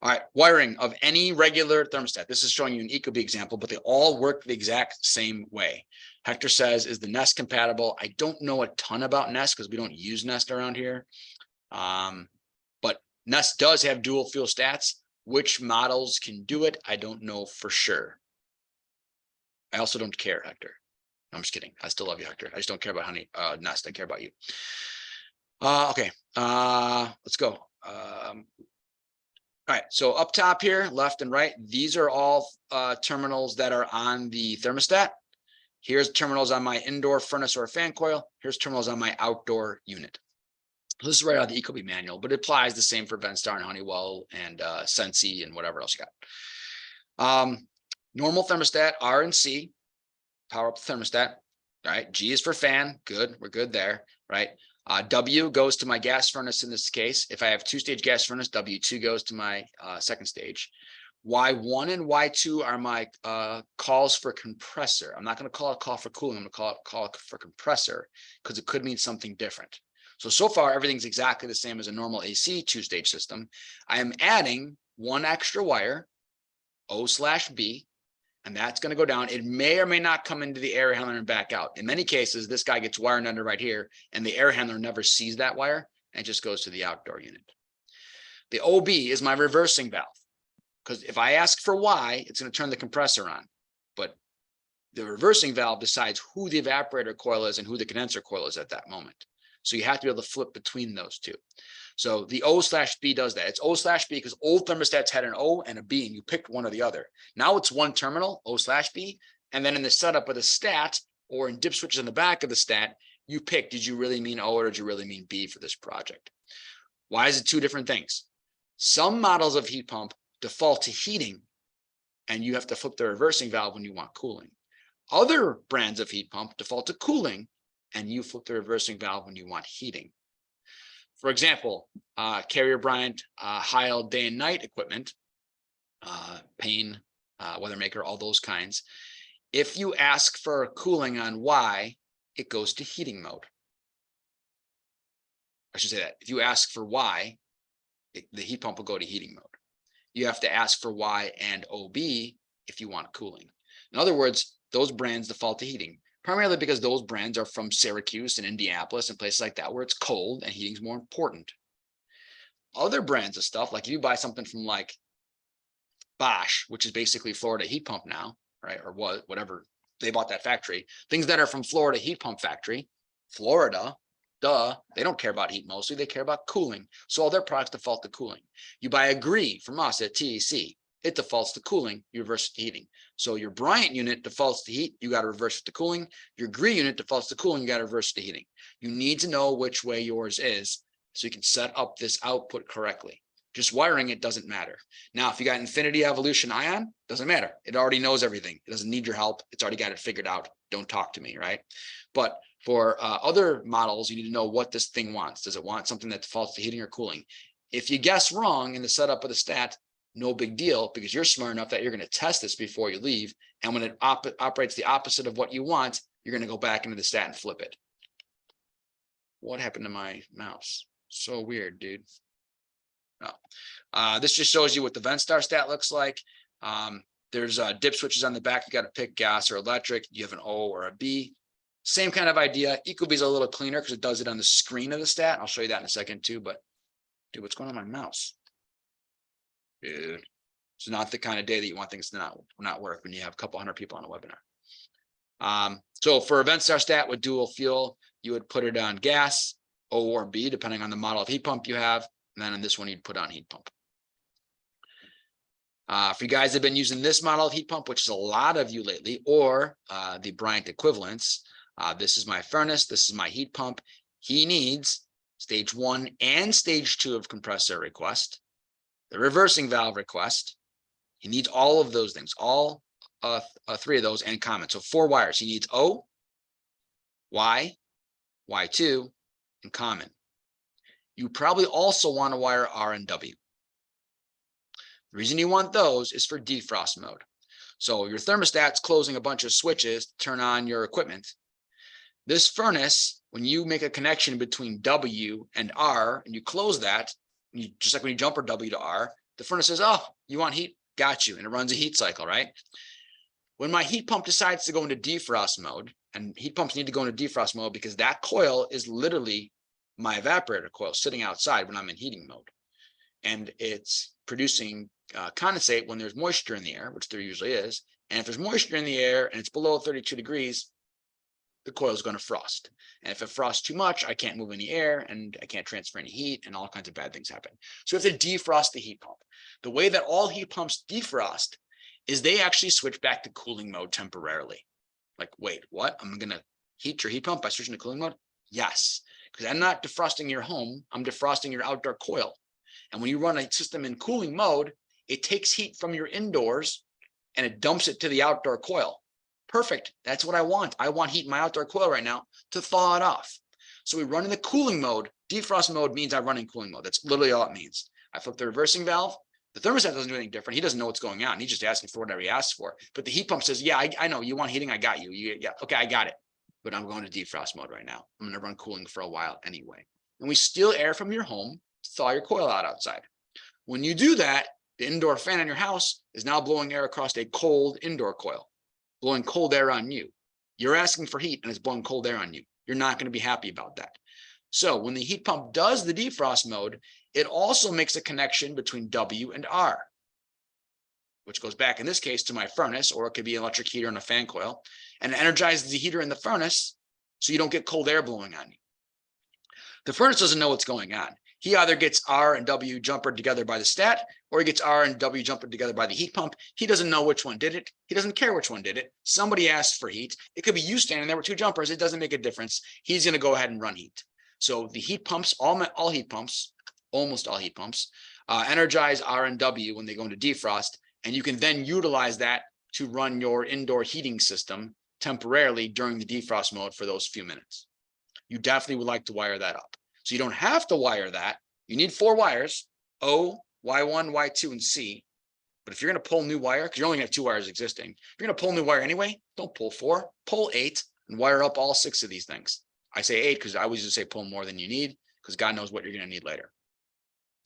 All right, wiring of any regular thermostat. This is showing you an Ecobee example, but they all work the exact same way. Hector says, is the Nest compatible? I don't know a ton about Nest because we don't use Nest around here. But Nest does have dual fuel stats. Which models can do it? I don't know for sure. I also don't care, Hector. No, I'm just kidding. I still love you, Hector. I just don't care about Nest. I care about you. Okay, let's go. All right, so up top here, left and right, these are all terminals that are on the thermostat. Here's terminals on my indoor furnace or fan coil. Here's terminals on my outdoor unit. This is right out of the Ecobee manual, but it applies the same for Venstar and Honeywell and Sensi and whatever else you got. Normal thermostat, R and C, power up the thermostat, right? G is for fan, good, we're good there, right? W goes to my gas furnace in this case. If I have two-stage gas furnace, W2 goes to my second stage. Y1 and Y2 are my calls for compressor. I'm not going to call it a call for cooling. I'm going to call it a call for compressor because it could mean something different. So far, everything's exactly the same as a normal AC two-stage system. I am adding one extra wire, O/B, and that's going to go down. It may or may not come into the air handler and back out. In many cases, this guy gets wired under right here, and the air handler never sees that wire and just goes to the outdoor unit. The OB is my reversing valve, because if I ask for Y, it's going to turn the compressor on. But the reversing valve decides who the evaporator coil is and who the condenser coil is at that moment. So you have to be able to flip between those two. So the O/B does that. It's O/B because old thermostats had an O and a B, and you picked one or the other. Now it's one terminal, O/B, and then in the setup of the stat or in dip switches in the back of the stat, you pick, did you really mean O or did you really mean B for this project? Why is it two different things? Some models of heat pump default to heating, and you have to flip the reversing valve when you want cooling. Other brands of heat pump default to cooling, and you flip the reversing valve when you want heating. For example, Carrier Bryant, Heil day and night equipment, Payne, Weathermaker, all those kinds. If you ask for cooling on Y, it goes to heating mode. I should say that. If you ask for Y, the heat pump will go to heating mode. You have to ask for Y and OB if you want cooling. In other words, those brands default to heating, primarily because those brands are from Syracuse and Indianapolis and places like that where it's cold and heating is more important. Other brands of stuff, like if you buy something from like Bosch, which is basically Florida heat pump now, right? Or whatever, they bought that factory. Things that are from Florida heat pump factory, Florida, duh, they don't care about heat mostly, they care about cooling. So all their products default to cooling. You buy Agree from us at TEC, it defaults to cooling, you reverse it to heating. So your Bryant unit defaults to heat, you got to reverse it to cooling. Your Agree unit defaults to cooling, you got to reverse it to heating. You need to know which way yours is so you can set up this output correctly. Just wiring it doesn't matter. Now, if you got Infinity Evolution Ion, doesn't matter. It already knows everything. It doesn't need your help. It's already got it figured out. Don't talk to me, right? But for other models, you need to know what this thing wants. Does it want something that defaults to heating or cooling? If you guess wrong in the setup of the stat, no big deal, because you're smart enough that you're going to test this before you leave. And when it operates the opposite of what you want, you're going to go back into the stat and flip it. What happened to my mouse? So weird, dude. Oh. This just shows you what the Venstar stat looks like. There's dip switches on the back. You got to pick gas or electric. You have an O or a B. Same kind of idea. Ecobee's a little cleaner because it does it on the screen of the stat. I'll show you that in a second too. But dude, what's going on with my mouse? Dude, it's not the kind of day that you want things to not work when you have a couple hundred people on a webinar. So for a Venstar stat with dual fuel, you would put it on gas, O or B, depending on the model of heat pump you have. And then on this one, you'd put on heat pump. For you guys that have been using this model of heat pump, which is a lot of you lately, or the Bryant equivalents, this is my furnace, this is my heat pump. He needs stage 1 and stage 2 of compressor request, the reversing valve request. He needs all of those things, all 3 of those, and common. So 4 wires. He needs O, Y, Y2, and common. You probably also want to wire R and W. The reason you want those is for defrost mode. So your thermostat's closing a bunch of switches to turn on your equipment. This furnace when you make a connection between W and R and you close that, just like when you jumper W to R, the furnace says, oh, you want heat? Got you. And it runs a heat cycle, right? When my heat pump decides to go into defrost mode, and heat pumps need to go into defrost mode because that coil is literally my evaporator coil sitting outside when I'm in heating mode. And it's producing condensate when there's moisture in the air, which there usually is. And if there's moisture in the air and it's below 32 degrees, the coil is going to frost. And if it frosts too much, I can't move any air and I can't transfer any heat and all kinds of bad things happen. So we have to defrost the heat pump. The way that all heat pumps defrost is they actually switch back to cooling mode temporarily. Like, wait, what? I'm going to heat your heat pump by switching to cooling mode? Yes, because I'm not defrosting your home. I'm defrosting your outdoor coil. And when you run a system in cooling mode, it takes heat from your indoors and it dumps it to the outdoor coil. Perfect. That's what I want. I want heat in my outdoor coil right now to thaw it off. So we run in the cooling mode. Defrost mode means I run in cooling mode. That's literally all it means. I flip the reversing valve. The thermostat doesn't do anything different. He doesn't know what's going on. He's just asking for whatever he asks for. But the heat pump says, yeah, I know you want heating. I got you. Yeah, okay, I got it. But I'm going to defrost mode right now. I'm going to run cooling for a while anyway. And we steal air from your home to thaw your coil out outside. When you do that, the indoor fan in your house is now blowing air across a cold indoor coil, blowing cold air on you. You're asking for heat and it's blowing cold air on you. You're not going to be happy about that. So when the heat pump does the defrost mode, it also makes a connection between W and R, which goes back in this case to my furnace, or it could be an electric heater and a fan coil, and it energizes the heater in the furnace so you don't get cold air blowing on you. The furnace doesn't know what's going on. He either gets R and W jumpered together by the stat, or he gets R and W jumpered together by the heat pump. He doesn't know which one did it. He doesn't care which one did it. Somebody asked for heat. It could be you standing there with two jumpers. It doesn't make a difference. He's going to go ahead and run heat. So the heat pumps, all heat pumps, almost all heat pumps, energize R and W when they go into defrost, and you can then utilize that to run your indoor heating system temporarily during the defrost mode for those few minutes. You definitely would like to wire that up. So you don't have to wire that. You need 4 wires, O, Y1, Y2, and C. But if you're going to pull new wire, because you're only going to have 2 wires existing, if you're going to pull new wire anyway, don't pull 4, pull 8 and wire up all 6 of these things. I say 8 because I always just say pull more than you need, because God knows what you're going to need later.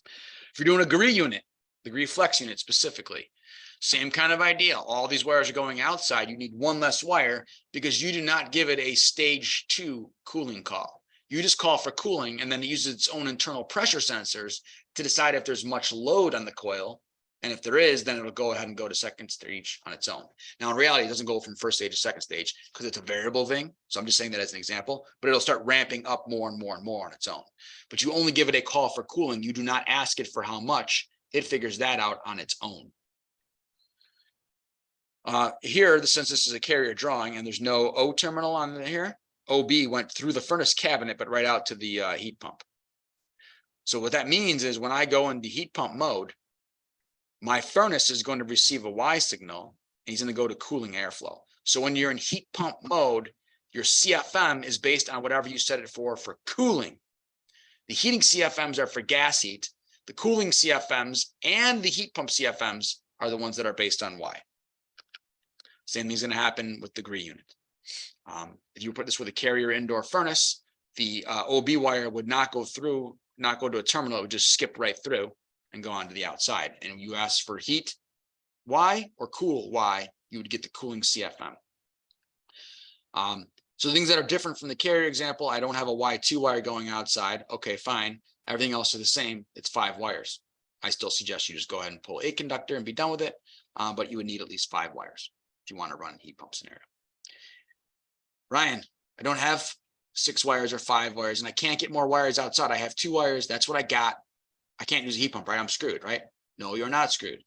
If you're doing a GREE unit, the GREE flex unit specifically, same kind of idea. All these wires are going outside. You need 1 less wire because you do not give it a stage 2 cooling call. You just call for cooling, and then it uses its own internal pressure sensors to decide if there's much load on the coil. And if there is, then it'll go ahead and go to second stage on its own. Now, in reality, it doesn't go from first stage to second stage because it's a variable thing. So I'm just saying that as an example, but it'll start ramping up more and more and more on its own. But you only give it a call for cooling. You do not ask it for how much. It figures that out on its own. Here, since this is a carrier drawing and there's no O terminal on here, OB went through the furnace cabinet, but right out to the heat pump. So what that means is when I go into heat pump mode, my furnace is going to receive a Y signal and he's going to go to cooling airflow. So when you're in heat pump mode, your CFM is based on whatever you set it for cooling. The heating CFMs are for gas heat. The cooling CFMs and the heat pump CFMs are the ones that are based on Y. Same thing's going to happen with the GREE unit. If you put this with a carrier indoor furnace, the OB wire would not go through, not go to a terminal. It would just skip right through and go on to the outside. And you ask for heat Y or cool Y, you would get the cooling CFM. So things that are different from the carrier example, I don't have a Y2 wire going outside. Okay, fine. Everything else is the same. It's 5 wires. I still suggest you just go ahead and pull a conductor and be done with it. But you would need at least 5 wires if you want to run a heat pump scenario. Ryan, I don't have 6 wires or 5 wires, and I can't get more wires outside. I have 2 wires. That's what I got. I can't use a heat pump, right? I'm screwed, right? No, you're not screwed.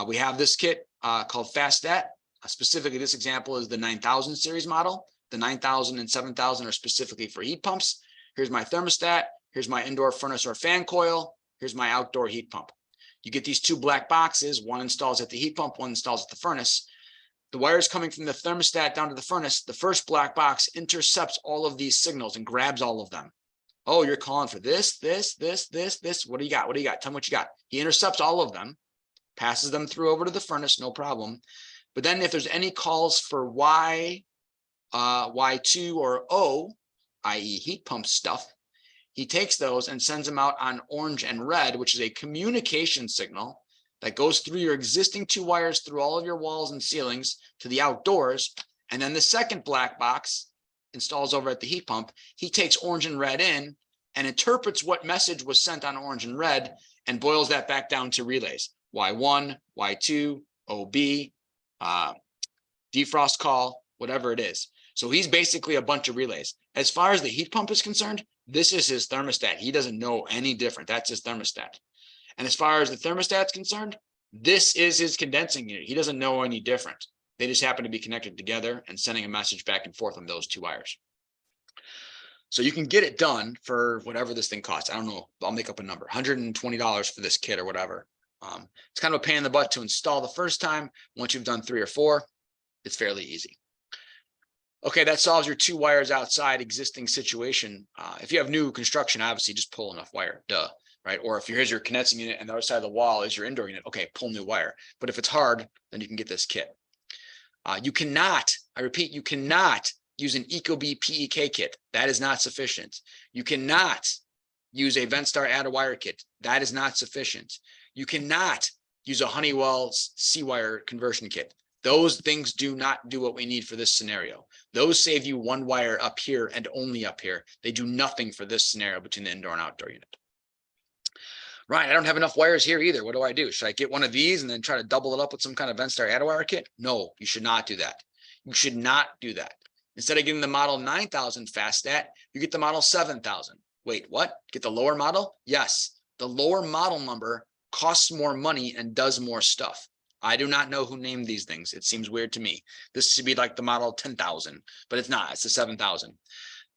We have this kit called FastStat. Specifically, this example is the 9000 series model. The 9000 and 7000 are specifically for heat pumps. Here's my thermostat. Here's my indoor furnace or fan coil. Here's my outdoor heat pump. You get these 2 black boxes. One installs at the heat pump, one installs at the furnace. The wires coming from the thermostat down to the furnace, the first black box intercepts all of these signals and grabs all of them. Oh, you're calling for this. What do you got? What do you got? Tell me what you got. He intercepts all of them, passes them through over to the furnace, no problem. But then if there's any calls for Y, Y2 or O, i.e. heat pump stuff, he takes those and sends them out on orange and red, which is a communication signal that goes through your existing 2 wires through all of your walls and ceilings to the outdoors. And then the second black box installs over at the heat pump. He takes orange and red in and interprets what message was sent on orange and red and boils that back down to relays. Y1, Y2, OB, defrost call, whatever it is. So he's basically a bunch of relays. As far as the heat pump is concerned, this is his thermostat. He doesn't know any different. That's his thermostat. And as far as the thermostat's concerned, this is his condensing unit. He doesn't know any different. They just happen to be connected together and sending a message back and forth on those 2 wires. So you can get it done for whatever this thing costs. I don't know. I'll make up a number, $120 for this kit or whatever. It's kind of a pain in the butt to install the first time. Once you've done 3 or 4, it's fairly easy. Okay, that solves your 2 wires outside existing situation. If you have new construction, obviously just pull enough wire, duh, right? Or if here's your condensing unit and the other side of the wall is your indoor unit, okay, pull new wire. But if it's hard, then you can get this kit. You cannot, I repeat, you cannot use an ecobee PEK kit. That is not sufficient. You cannot use a Ventstar add a wire kit. That is not sufficient. You cannot use a Honeywell C-wire conversion kit. Those things do not do what we need for this scenario. Those save you 1 wire up here and only up here. They do nothing for this scenario between the indoor and outdoor unit. Right, I don't have enough wires here either. What do I do? Should I get one of these and then try to double it up with some kind of Ventstar add a wire kit? No, you should not do that. You should not do that. Instead of getting the model 9000 FastStat, you get the model 7000. Wait, what? Get the lower model? Yes, the lower model number costs more money and does more stuff. I do not know who named these things. It seems weird to me. This should be like the model 10,000, but it's not. It's the 7,000.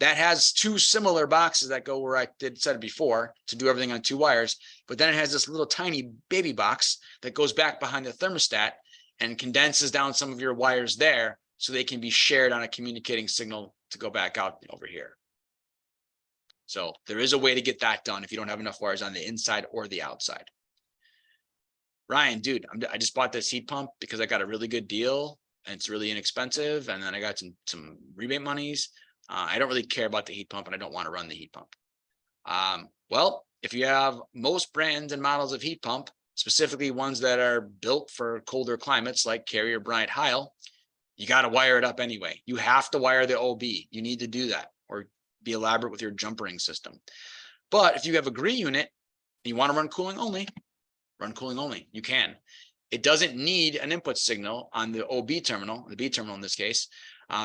That has 2 similar boxes that go where I said it before to do everything on 2 wires. But then it has this little tiny baby box that goes back behind the thermostat and condenses down some of your wires there so they can be shared on a communicating signal to go back out over here. So there is a way to get that done if you don't have enough wires on the inside or the outside. Ryan, dude, I just bought this heat pump because I got a really good deal and it's really inexpensive. And then I got some rebate monies. I don't really care about the heat pump and I don't want to run the heat pump. Well, if you have most brands and models of heat pump, specifically ones that are built for colder climates like Carrier, Bryant, Heil, you got to wire it up anyway. You have to wire the OB. You need to do that or be elaborate with your jumpering system. But if you have a GREE unit and you want to run cooling only, run cooling only. You can. It doesn't need an input signal on the OB terminal, the B terminal in this case,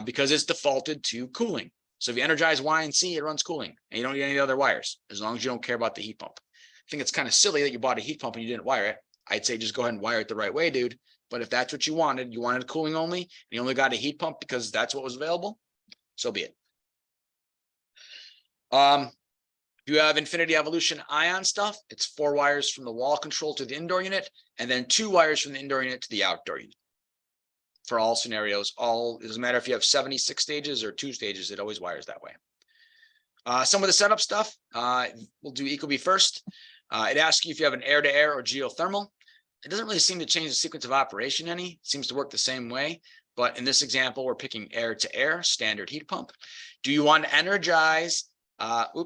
because it's defaulted to cooling. So if you energize Y and C, it runs cooling and you don't need any other wires as long as you don't care about the heat pump. I think it's kind of silly that you bought a heat pump and you didn't wire it. I'd say just go ahead and wire it the right way, dude. But if that's what you wanted cooling only, and you only got a heat pump because that's what was available, so be it. If you have Infinity Evolution Ion stuff, it's 4 wires from the wall control to the indoor unit, and then 2 wires from the indoor unit to the outdoor unit. For all scenarios, it doesn't matter if you have 76 stages or 2 stages, it always wires that way. Some of the setup stuff, we'll do ecobee first. It asks you if you have an air-to-air or geothermal. It doesn't really seem to change the sequence of operation any. It seems to work the same way. But in this example, we're picking air-to-air, standard heat pump. Do you want to energize, do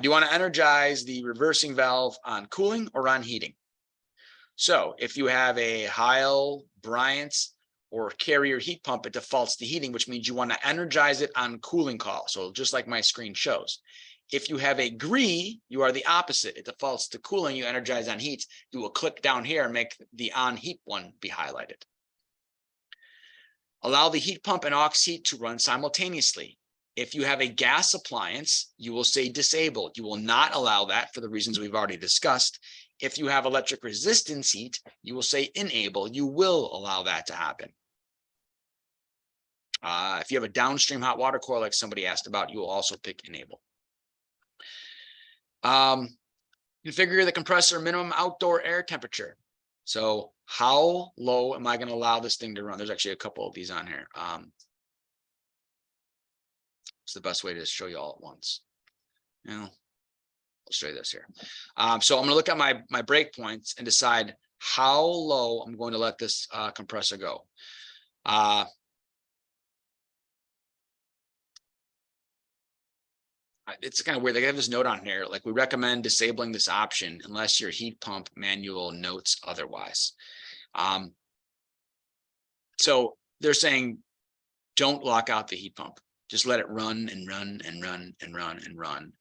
you want to energize the reversing valve on cooling or on heating? So if you have a Heil, Bryant, or Carrier heat pump, it defaults to heating, which means you want to energize it on cooling call. So just like my screen shows. If you have a GREE, you are the opposite. It defaults to cooling, you energize on heat. You will click down here and make the on heat one be highlighted. Allow the heat pump and aux heat to run simultaneously. If you have a gas appliance, you will say disabled. You will not allow that for the reasons we've already discussed. If you have electric resistance heat, you will say enable. You will allow that to happen. If you have a downstream hot water core like somebody asked about, you will also pick enable. Configure the compressor minimum outdoor air temperature. So how low am I going to allow this thing to run? There's actually a couple of these on here. It's the best way to show you all at once. I'll show you this here. So I'm going to look at my breakpoints and decide how low I'm going to let this compressor go. it's kind of weird. They have this note on here, like we recommend disabling this option unless your heat pump manual notes otherwise. So they're saying, don't lock out the heat pump. Just let it run and run and run and run and run,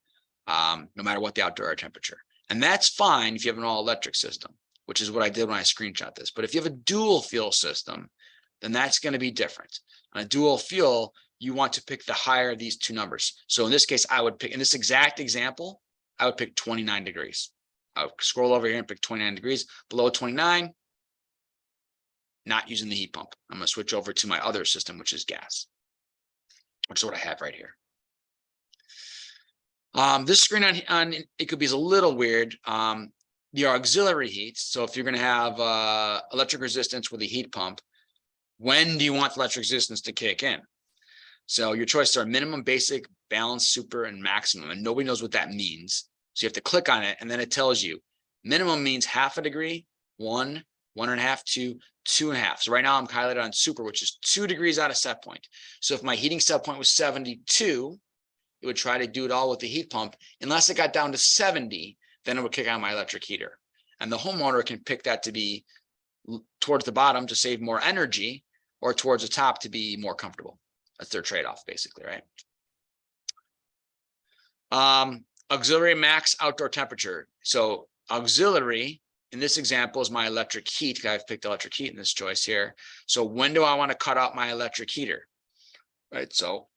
no matter what the outdoor air temperature. And that's fine if you have an all electric system, which is what I did when I screenshot this. But if you have a dual fuel system, then that's going to be different. On a dual fuel, you want to pick the higher of these two numbers. So in this case, I would pick, in this exact example, I would pick 29 degrees. I would scroll over here and pick 29 degrees. Below 29, not using the heat pump. I'm going to switch over to my other system, which is gas, which is what I have right here. This screen on ecobee is a little weird. The auxiliary heat. So if you're going to have electric resistance with a heat pump, when do you want the electric resistance to kick in? So your choices are minimum, basic, balanced, super, and maximum. And nobody knows what that means. So you have to click on it, and then it tells you minimum means half a degree, 1, 1.5, 2, 2.5. So right now I'm highlighted on super, which is 2 degrees out of set point. So if my heating set point was 72, it would try to do it all with the heat pump. Unless it got down to 70, then it would kick on my electric heater. And the homeowner can pick that to be towards the bottom to save more energy, or towards the top to be more comfortable. That's their trade-off, basically, right? Auxiliary max outdoor temperature. So auxiliary, in this example, is my electric heat. I've picked electric heat in this choice here. So when do I want to cut out my electric heater? Right, so,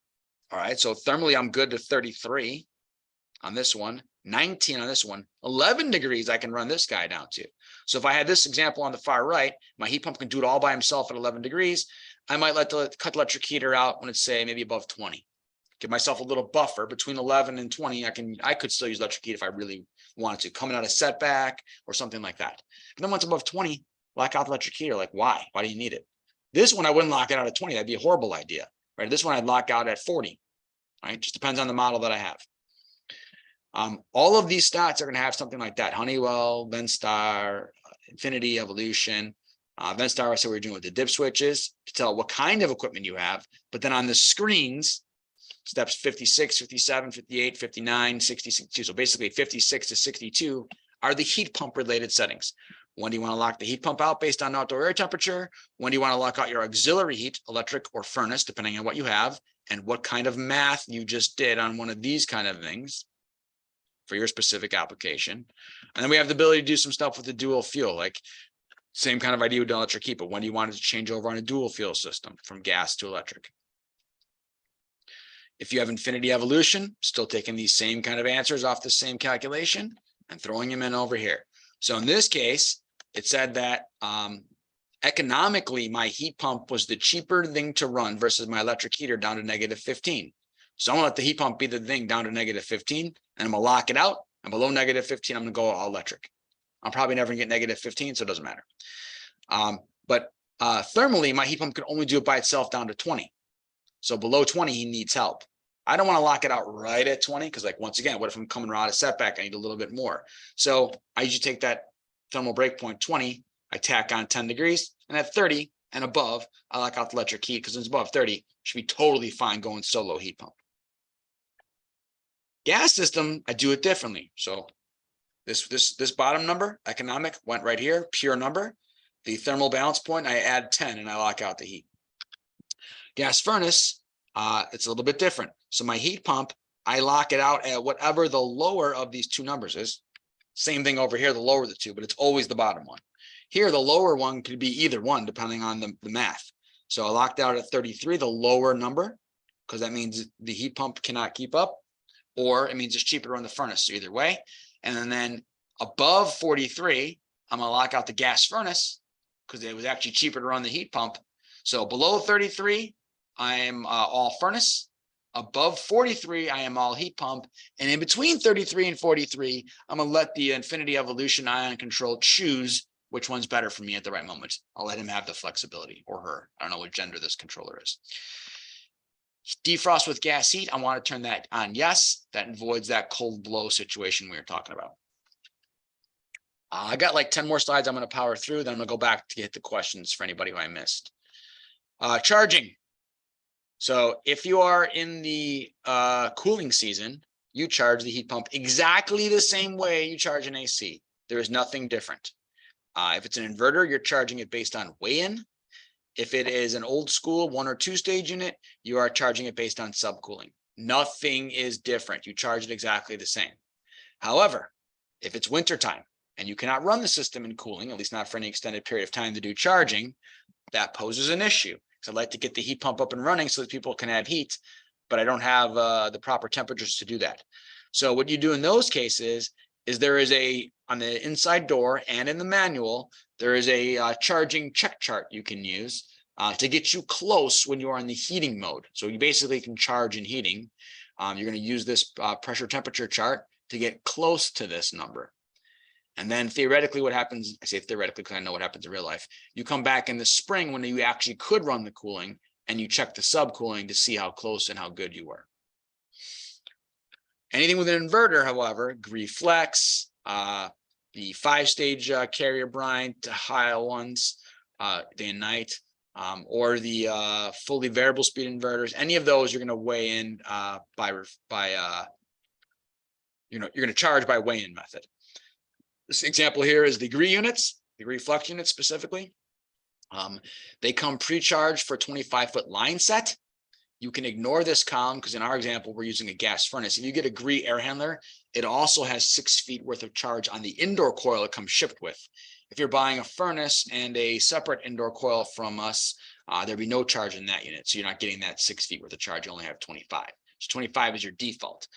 all right, so thermally, I'm good to 33 on this one, 19 on this one, 11 degrees I can run this guy down to. So if I had this example on the far right, my heat pump can do it all by himself at 11 degrees. I might cut the electric heater out when it's, say, maybe above 20. Give myself a little buffer between 11 and 20. I could still use electric heat if I really wanted to, coming out of setback or something like that. But then once above 20, lock out the electric heater. Like, why? Why do you need it? This one, I wouldn't lock it out at 20. That'd be a horrible idea, right? This one I'd lock out at 40, right? Just depends on the model that I have. All of these stats are going to have something like that. Honeywell, Venstar, Infinity, Evolution. Venstar, I said we were doing with the dip switches to tell what kind of equipment you have. But then on the screens, steps 56, 57, 58, 59, 60, 62. So basically 56 to 62 are the heat pump related settings. When do you want to lock the heat pump out based on outdoor air temperature? When do you want to lock out your auxiliary heat, electric or furnace, depending on what you have, and what kind of math you just did on one of these kind of things for your specific application. And then we have the ability to do some stuff with the dual fuel, like same kind of idea with electric heat, but when do you want it to change over on a dual fuel system from gas to electric? If you have Infinity Evolution, still taking these same kind of answers off the same calculation and throwing them in over here. So in this case, it said that economically, my heat pump was the cheaper thing to run versus my electric heater down to -15. So I'm gonna let the heat pump be the thing down to -15, and I'm gonna lock it out. And below -15, I'm gonna go all electric. I'm probably never gonna get -15, so it doesn't matter. But thermally, my heat pump could only do it by itself down to 20. So below 20, he needs help. I don't want to lock it out right at 20 because, like, once again, what if I'm coming around a setback? I need a little bit more. So I usually take that thermal breakpoint 20, I tack on 10 degrees, and at 30 and above, I lock out the electric heat because it's above 30, should be totally fine going solo heat pump. Gas system, I do it differently. So this bottom number, economic, went right here, pure number. The thermal balance point, I add 10 and I lock out the heat. Gas furnace, it's a little bit different. So my heat pump, I lock it out at whatever the lower of these two numbers is. Same thing over here, the lower of the two, but it's always the bottom one. Here, the lower one could be either one, depending on the math. So I locked out at 33, the lower number, because that means the heat pump cannot keep up, or it means it's cheaper to run the furnace, so either way. And then above 43, I'm gonna lock out the gas furnace, because it was actually cheaper to run the heat pump. So below 33, I am all furnace. Above 43, I am all heat pump. And in between 33 and 43, I'm going to let the Infinity Evolution Ion Control choose which one's better for me at the right moment. I'll let him have the flexibility, or her. I don't know what gender this controller is. Defrost with gas heat, I want to turn that on yes. That avoids that cold blow situation we were talking about. I got like 10 more slides I'm going to power through, then I'm going to go back to get the questions for anybody who I missed. Charging. So if you are in the cooling season, you charge the heat pump exactly the same way you charge an AC. There is nothing different. If it's an inverter, you're charging it based on weigh-in. If it is an old school 1 or 2 stage unit, you are charging it based on subcooling. Nothing is different. You charge it exactly the same. However, if it's wintertime and you cannot run the system in cooling, at least not for any extended period of time to do charging, that poses an issue. So I'd like to get the heat pump up and running so that people can have heat, but I don't have the proper temperatures to do that. So what you do in those cases is there is on the inside door and in the manual, there is a charging check chart you can use to get you close when you're in the heating mode. So you basically can charge in heating. You're going to use this pressure temperature chart to get close to this number. And then theoretically what happens, I say theoretically because I know what happens in real life, you come back in the spring when you actually could run the cooling and you check the subcooling to see how close and how good you were. Anything with an inverter, however, GrieFlex, the 5-stage carrier brine to high ones, day and night, or the fully variable speed inverters, any of those you're going to weigh in you're going to charge by weigh-in method. This example here is the units, the GrieFlex units specifically. They come pre-charged for 25-foot line set. You can ignore this column because in our example, we're using a gas furnace. If you get a Gree air handler, it also has 6 feet worth of charge on the indoor coil it comes shipped with. If you're buying a furnace and a separate indoor coil from us, there'd be no charge in that unit. So you're not getting that 6 feet worth of charge. You only have 25. So 25 is your default.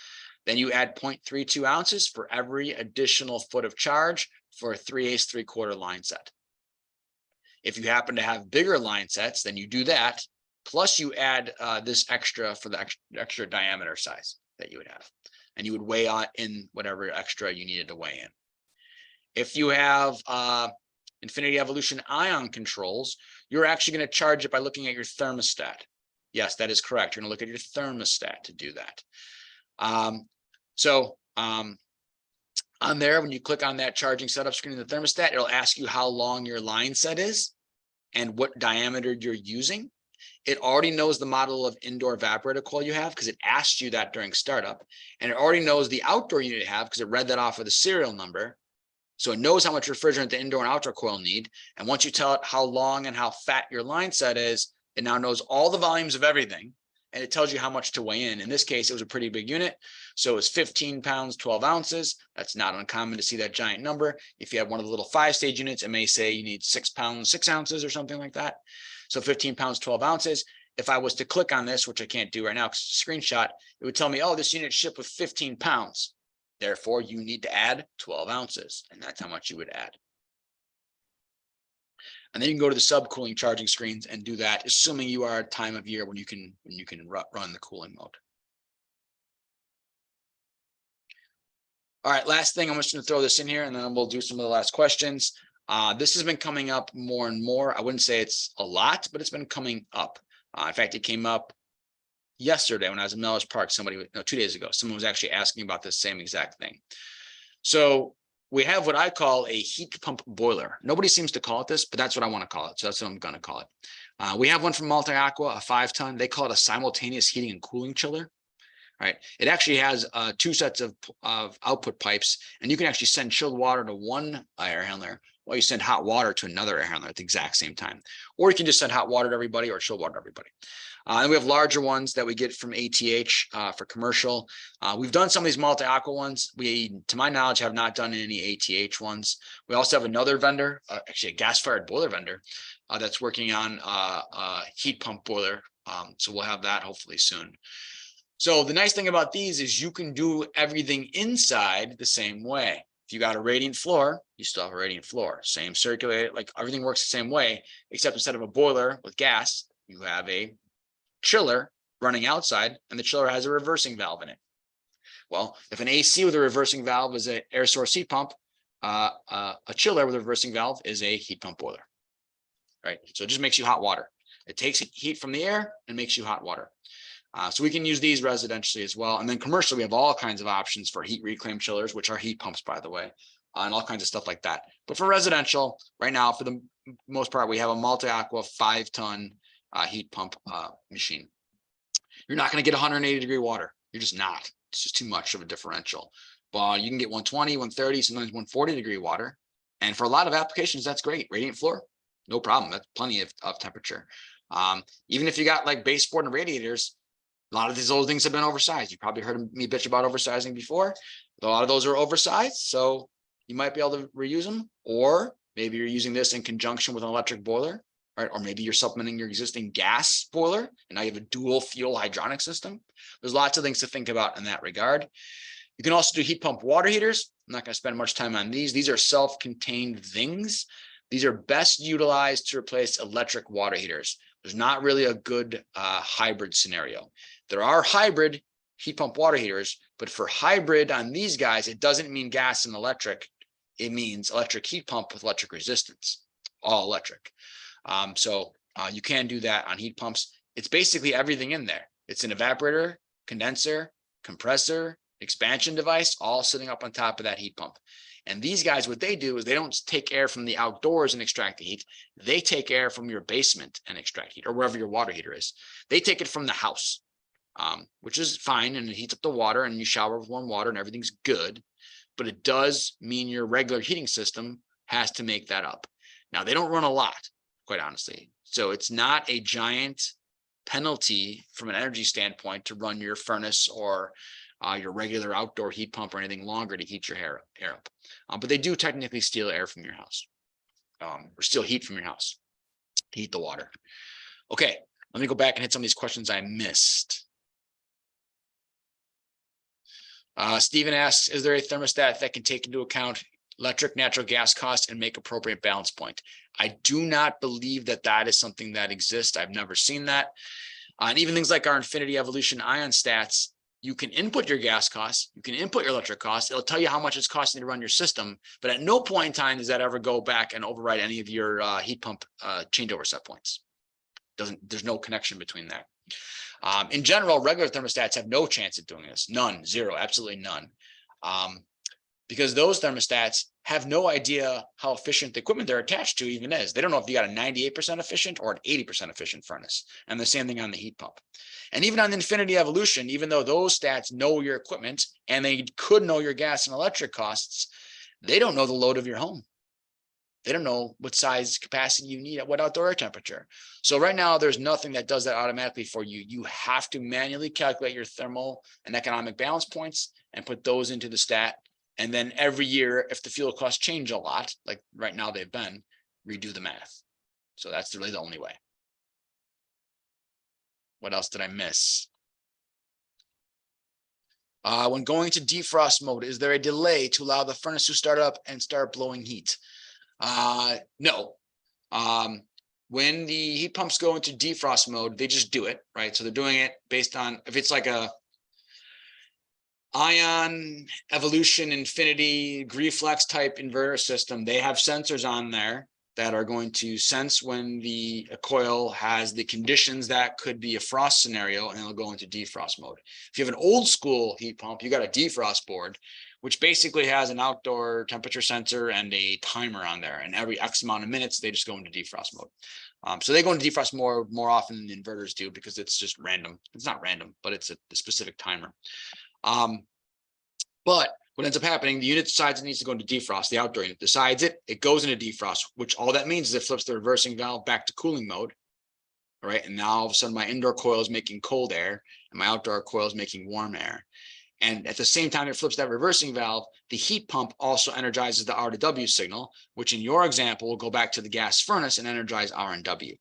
Then you add 0.32 ounces for every additional foot of charge for a 3/8 3/4 line set. If you happen to have bigger line sets, then you do that. Plus you add this extra for the extra diameter size that you would have. And you would weigh in whatever extra you needed to weigh in. If you have Infinity Evolution ion controls, you're actually going to charge it by looking at your thermostat. Yes, that is correct. You're going to look at your thermostat to do that. On there, when you click on that charging setup screen in the thermostat, it'll ask you how long your line set is and what diameter you're using. It already knows the model of indoor evaporator coil you have because it asked you that during startup. And it already knows the outdoor unit you have because it read that off of the serial number. So it knows how much refrigerant the indoor and outdoor coil need. And once you tell it how long and how fat your line set is, it now knows all the volumes of everything. And it tells you how much to weigh in. In this case, it was a pretty big unit. So it was 15 pounds, 12 ounces. That's not uncommon to see that giant number. If you have one of the little 5-stage units, it may say you need 6 pounds, 6 ounces or something like that. So 15 pounds, 12 ounces. If I was to click on this, which I can't do right now because it's a screenshot, it would tell me, oh, this unit shipped with 15 pounds. Therefore, you need to add 12 ounces. And that's how much you would add. And then you can go to the subcooling charging screens and do that, assuming you are at a time of year when you can run the cooling mode. All right, last thing, I'm just going to throw this in here and then we'll do some of the last questions. This has been coming up more and more. I wouldn't say it's a lot, but it's been coming up. In fact, it came up yesterday when I was in Melrose Park. 2 days ago, someone was actually asking about this same exact thing. So we have what I call a heat pump boiler. Nobody seems to call it this, but that's what I want to call it. So that's what I'm going to call it. We have one from Multi Aqua, a 5-ton. They call it a simultaneous heating and cooling chiller. Right. It actually has 2 sets of output pipes, and you can actually send chilled water to one air handler while you send hot water to another air handler at the exact same time. Or you can just send hot water to everybody or chilled water to everybody. And we have larger ones that we get from ATH for commercial. We've done some of these Multi Aqua ones. We, to my knowledge, have not done any ATH ones. We also have another vendor, actually a gas-fired boiler vendor, that's working on a heat pump boiler. So we'll have that hopefully soon. So the nice thing about these is you can do everything inside the same way. If you got a radiant floor, you still have a radiant floor. Same circulator, like everything works the same way, except instead of a boiler with gas, you have a chiller running outside, and the chiller has a reversing valve in it. Well, if an AC with a reversing valve is an air source heat pump, a chiller with a reversing valve is a heat pump boiler. Right? So it just makes you hot water. It takes heat from the air and makes you hot water. So we can use these residentially as well. And then commercially, we have all kinds of options for heat reclaim chillers, which are heat pumps, by the way, and all kinds of stuff like that. But for residential, right now, for the most part, we have a Multi Aqua 5-ton heat pump machine. You're not going to get 180-degree water. You're just not. It's just too much of a differential. But you can get 120, 130, sometimes 140 degree water. And for a lot of applications, that's great. Radiant floor, no problem. That's plenty of temperature. Even if you got like baseboard and radiators, a lot of these old things have been oversized. You probably heard me bitch about oversizing before. A lot of those are oversized, so you might be able to reuse them. Or maybe you're using this in conjunction with an electric boiler, right? Or maybe you're supplementing your existing gas boiler, and now you have a dual fuel hydronic system. There's lots of things to think about in that regard. You can also do heat pump water heaters. I'm not going to spend much time on these. These are self-contained things. These are best utilized to replace electric water heaters. There's not really a good hybrid scenario. There are hybrid heat pump water heaters, but for hybrid on these guys, it doesn't mean gas and electric. It means electric heat pump with electric resistance, all electric. So you can do that on heat pumps. It's basically everything in there. It's an evaporator, condenser, compressor, expansion device, all sitting up on top of that heat pump. And these guys, what they do is they don't take air from the outdoors and extract the heat. They take air from your basement and extract heat, or wherever your water heater is. They take it from the house, which is fine, and it heats up the water, and you shower with warm water and everything's good. But it does mean your regular heating system has to make that up. Now, they don't run a lot, quite honestly. So it's not a giant penalty from an energy standpoint to run your furnace or your regular outdoor heat pump or anything longer to heat your air up. But they do technically steal air from your house, or steal heat from your house to heat the water. Okay, let me go back and hit some of these questions I missed. Stephen asks, is there a thermostat that can take into account electric, natural gas costs and make appropriate balance point? I do not believe that that is something that exists. I've never seen that. And even things like our Infinity Evolution Ion Stats, you can input your gas costs, you can input your electric costs. It'll tell you how much it's costing to run your system, but at no point in time does that ever go back and override any of your heat pump changeover set points. There's no connection between that. In general, regular thermostats have no chance of doing this. None, zero, absolutely none. Because those thermostats have no idea how efficient the equipment they're attached to even is. They don't know if you got a 98% efficient or an 80% efficient furnace. And the same thing on the heat pump. And even on the Infinity Evolution, even though those stats know your equipment and they could know your gas and electric costs, they don't know the load of your home. They don't know what size capacity you need at what outdoor air temperature. So right now, there's nothing that does that automatically for you. You have to manually calculate your thermal and economic balance points and put those into the stat. And then every year, if the fuel costs change a lot, like right now they've been, redo the math. So that's really the only way. What else did I miss? When going to defrost mode, is there a delay to allow the furnace to start up and start blowing heat? No. When the heat pumps go into defrost mode, they just do it, right? So they're doing it based on, if it's like a Ion, Evolution, Infinity, Reflex type inverter system, they have sensors on there that are going to sense when the coil has the conditions that could be a frost scenario, and it'll go into defrost mode. If you have an old school heat pump, you got a defrost board, which basically has an outdoor temperature sensor and a timer on there. And every X amount of minutes, they just go into defrost mode. So they go into defrost more often than the inverters do because it's just random. It's not random, but it's a specific timer. But what ends up happening, the unit decides it needs to go into defrost. The outdoor unit decides it, it goes into defrost, which all that means is it flips the reversing valve back to cooling mode. All right. And now all of a sudden my indoor coil is making cold air and my outdoor coil is making warm air. And at the same time it flips that reversing valve, the heat pump also energizes the R to W signal, which in your example will go back to the gas furnace and energize R and W.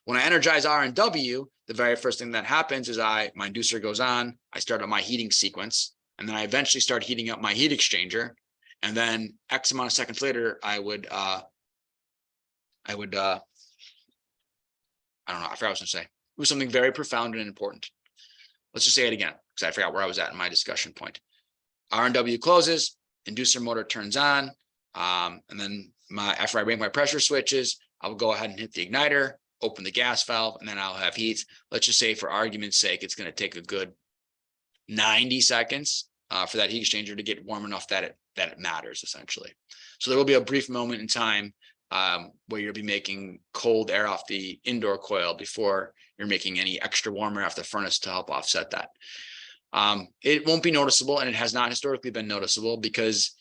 When I energize R and W, the very first thing that happens is my inducer goes on, I start up my heating sequence, and then I eventually start heating up my heat exchanger. And then X amount of seconds later, I don't know, I forgot what I was gonna say. It was something very profound and important. Let's just say it again, because I forgot where I was at in my discussion point. R and W closes, inducer motor turns on, and then after I rank my pressure switches, I will go ahead and hit the igniter, open the gas valve, and then I'll have heat. Let's just say for argument's sake, it's going to take a good 90 seconds for that heat exchanger to get warm enough that it matters, essentially. So there will be a brief moment in time where you'll be making cold air off the indoor coil before you're making any extra warm air off the furnace to help offset that. It won't be noticeable, and it has not historically been noticeable because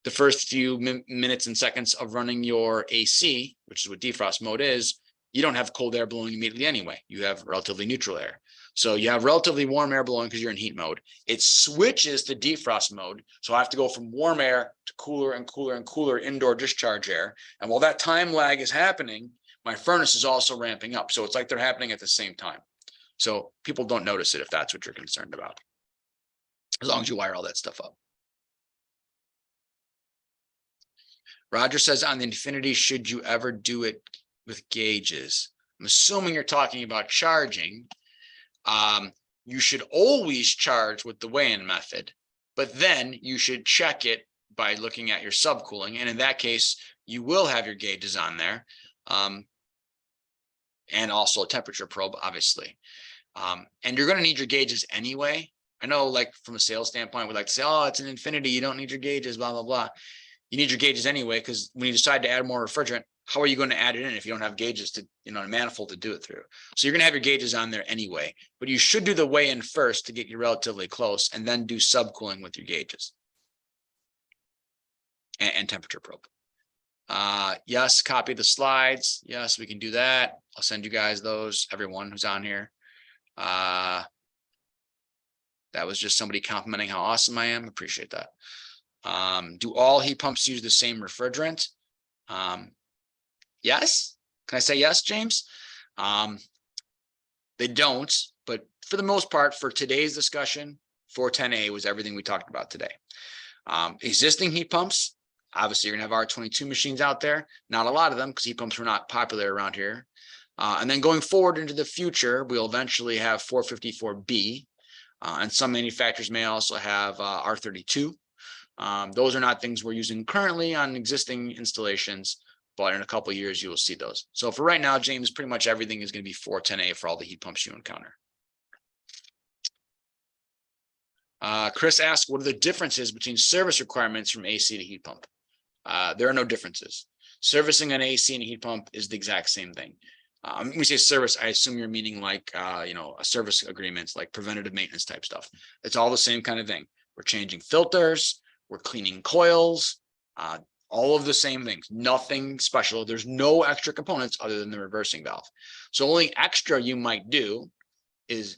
the first few minutes and seconds of running your AC, which is what defrost mode is, you don't have cold air blowing immediately anyway. You have relatively neutral air. So you have relatively warm air blowing because you're in heat mode. It switches to defrost mode. So I have to go from warm air to cooler and cooler and cooler indoor discharge air. And while that time lag is happening, my furnace is also ramping up. So it's like they're happening at the same time. So people don't notice it if that's what you're concerned about, as long as you wire all that stuff up. Roger says on the Infinity, should you ever do it with gauges? I'm assuming you're talking about charging. You should always charge with the weigh-in method, but then you should check it by looking at your subcooling. And in that case, you will have your gauges on there. And also a temperature probe, obviously. And you're going to need your gauges anyway. I know, like, from a sales standpoint, we like to say, oh, it's an Infinity, you don't need your gauges, blah, blah, blah. You need your gauges anyway, because when you decide to add more refrigerant, how are you going to add it in if you don't have gauges to, a manifold to do it through? So you're going to have your gauges on there anyway, but you should do the weigh-in first to get you relatively close, and then do subcooling with your gauges and temperature probe. Yes, copy the slides. Yes, we can do that. I'll send you guys those, everyone who's on here. That was just somebody complimenting how awesome I am. Appreciate that. Do all heat pumps use the same refrigerant? Yes. Can I say yes, James? They don't, but for the most part, for today's discussion, 410A was everything we talked about today. Existing heat pumps, obviously you're gonna have R22 machines out there. Not a lot of them because heat pumps were not popular around here. And then going forward into the future, we'll eventually have 454B, and some manufacturers may also have R32. Those are not things we're using currently on existing installations, but in a couple of years, you will see those. So for right now, James, pretty much everything is going to be 410A for all the heat pumps you encounter. Chris asked, what are the differences between service requirements from AC to heat pump? There are no differences. Servicing an AC and a heat pump is the exact same thing. When we say service, I assume you're meaning like, a service agreements, like preventative maintenance type stuff. It's all the same kind of thing. We're changing filters, we're cleaning coils, all of the same things, nothing special. There's no extra components other than the reversing valve. So only extra you might do is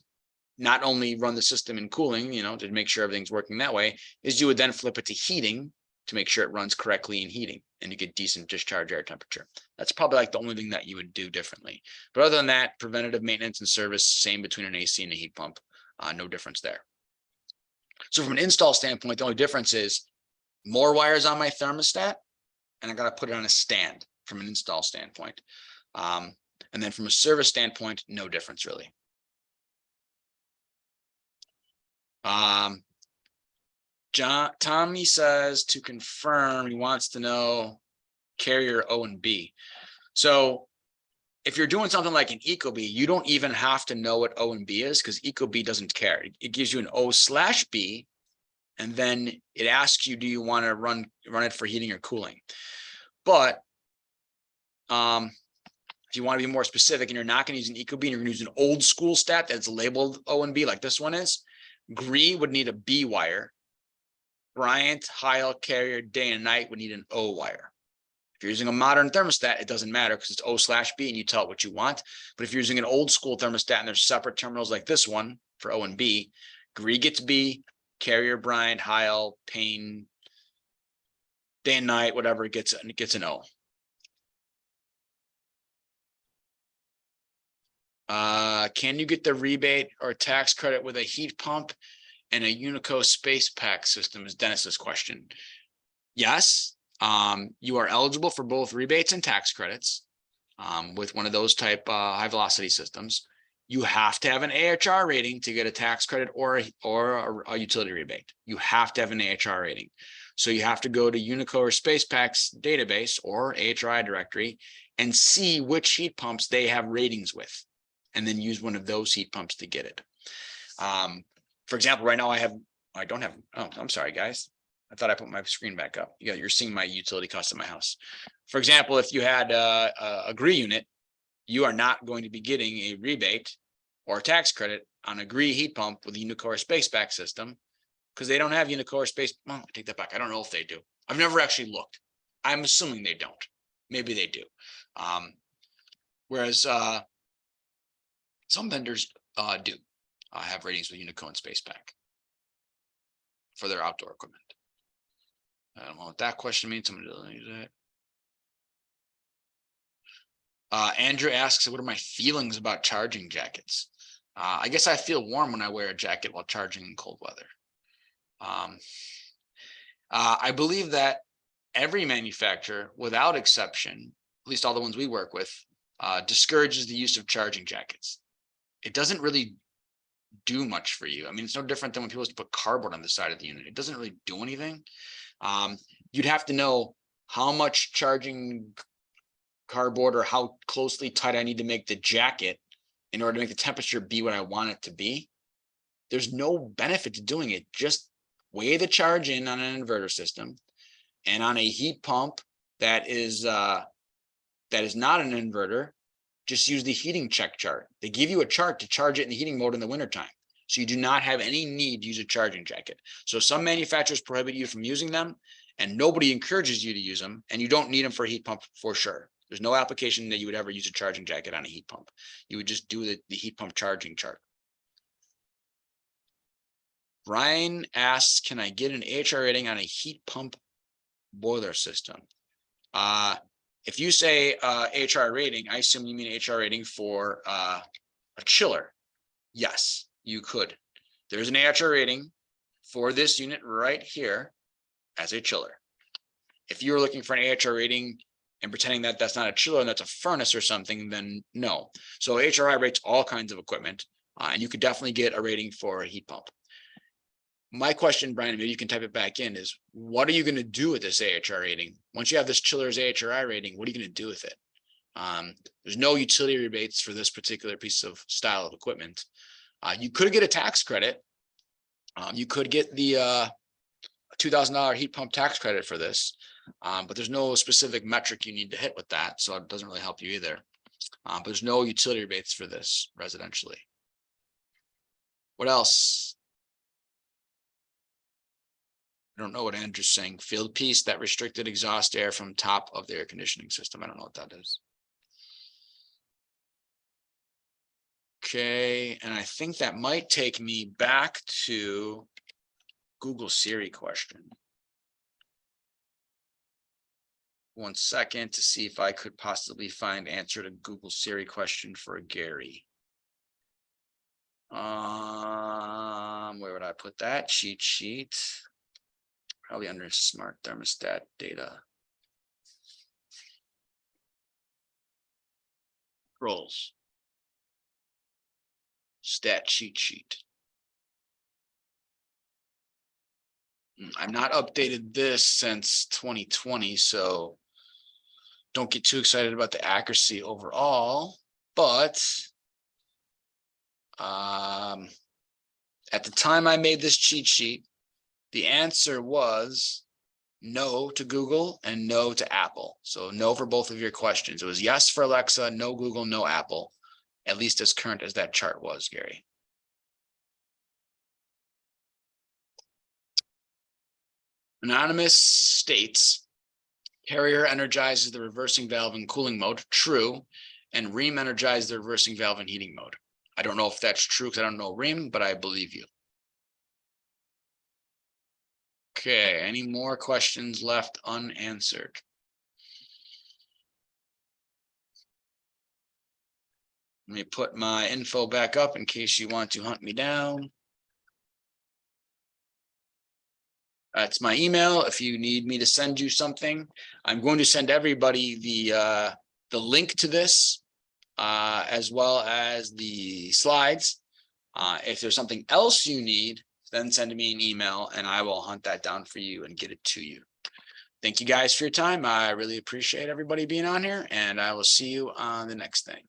not only run the system in cooling, to make sure everything's working that way, is you would then flip it to heating to make sure it runs correctly in heating and you get decent discharge air temperature. That's probably like the only thing that you would do differently. But other than that, preventative maintenance and service, same between an AC and a heat pump, no difference there. So from an install standpoint, the only difference is more wires on my thermostat, and I got to put it on a stand from an install standpoint. And then from a service standpoint, no difference really. Tommy says to confirm, he wants to know carrier O and B. So if you're doing something like an Ecobee, you don't even have to know what O and B is because Ecobee doesn't care. It gives you an O/B, and then it asks you, do you want to run it for heating or cooling? But if you want to be more specific and you're not going to use an Ecobee and you're going to use an old school stat that's labeled O and B like this one is, Gree would need a B wire. Bryant, Heil, Carrier, Day and Night would need an O wire. If you're using a modern thermostat, it doesn't matter because it's O/B and you tell it what you want. But if you're using an old school thermostat and there's separate terminals like this one for O and B, Gree gets B, Carrier, Bryant, Heil, Payne, Day and Night, whatever, it gets an O. Can you get the rebate or tax credit with a heat pump and a Unico space pack system is Dennis's question. Yes, you are eligible for both rebates and tax credits with one of those type high velocity systems. You have to have an AHR rating to get a tax credit or a utility rebate. You have to have an AHR rating. So you have to go to Unico or SpacePack's database or AHRI directory and see which heat pumps they have ratings with, and then use one of those heat pumps to get it. For example, right now I don't have, oh, I'm sorry, guys. I thought I put my screen back up. You're seeing my utility costs in my house. For example, if you had a Gree unit, you are not going to be getting a rebate or a tax credit on a GREE heat pump with a Unicor space back system, because they don't have Unicor space. Well, I take that back. I don't know if they do. I've never actually looked. I'm assuming they don't. Maybe they do. Whereas some vendors do have ratings with Unico and Spaceback for their outdoor equipment. I don't know what that question means. Somebody doesn't use that. Andrew asks, what are my feelings about charging jackets? I guess I feel warm when I wear a jacket while charging in cold weather. I believe that every manufacturer, without exception, at least all the ones we work with, discourages the use of charging jackets. It doesn't really do much for you. I mean, it's no different than when people used to put cardboard on the side of the unit. It doesn't really do anything. You'd have to know how much charging cardboard or how closely tight I need to make the jacket in order to make the temperature be what I want it to be. There's no benefit to doing it. Just weigh the charge in on an inverter system, and on a heat pump that is not an inverter, just use the heating check chart. They give you a chart to charge it in the heating mode in the wintertime. So you do not have any need to use a charging jacket. So some manufacturers prohibit you from using them, and nobody encourages you to use them, and you don't need them for a heat pump for sure. There's no application that you would ever use a charging jacket on a heat pump. You would just do the heat pump charging chart. Brian asks, can I get an AHR rating on a heat pump boiler system? If you say AHR rating, I assume you mean AHR rating for a chiller. Yes, you could. There's an AHR rating for this unit right here as a chiller. If you're looking for an AHR rating and pretending that that's not a chiller and that's a furnace or something, then no. So AHRI rates all kinds of equipment, and you could definitely get a rating for a heat pump. My question, Brian, maybe you can type it back in, is what are you going to do with this AHR rating? Once you have this chiller's AHRI rating, what are you going to do with it? There's no utility rebates for this particular piece of style of equipment. You could get a tax credit. You could get the $2,000 heat pump tax credit for this, but there's no specific metric you need to hit with that, so it doesn't really help you either. But there's no utility rebates for this residentially. What else? I don't know what Andrew's saying. Field piece, that restricted exhaust air from top of the air conditioning system. I don't know what that is. Okay, and I think that might take me back to Google Siri question. 1 second to see if I could possibly find answer to Google Siri question for Gary. Where would I put that? Cheat sheet. Probably under smart thermostat data. Roles. Stat cheat sheet. I've not updated this since 2020, so don't get too excited about the accuracy overall, but at the time I made this cheat sheet, the answer was no to Google and no to Apple. So no for both of your questions. It was yes for Alexa, no Google, no Apple, at least as current as that chart was, Gary. Anonymous states, Carrier energizes the reversing valve in cooling mode, true, and Rheem energizes the reversing valve in heating mode. I don't know if that's true because I don't know Rheem, but I believe you. Okay, any more questions left unanswered? Let me put my info back up in case you want to hunt me down. That's my email. If you need me to send you something, I'm going to send everybody the link to this, as well as the slides. If there's something else you need, then send me an email and I will hunt that down for you and get it to you. Thank you guys for your time. I really appreciate everybody being on here, and I will see you on the next thing.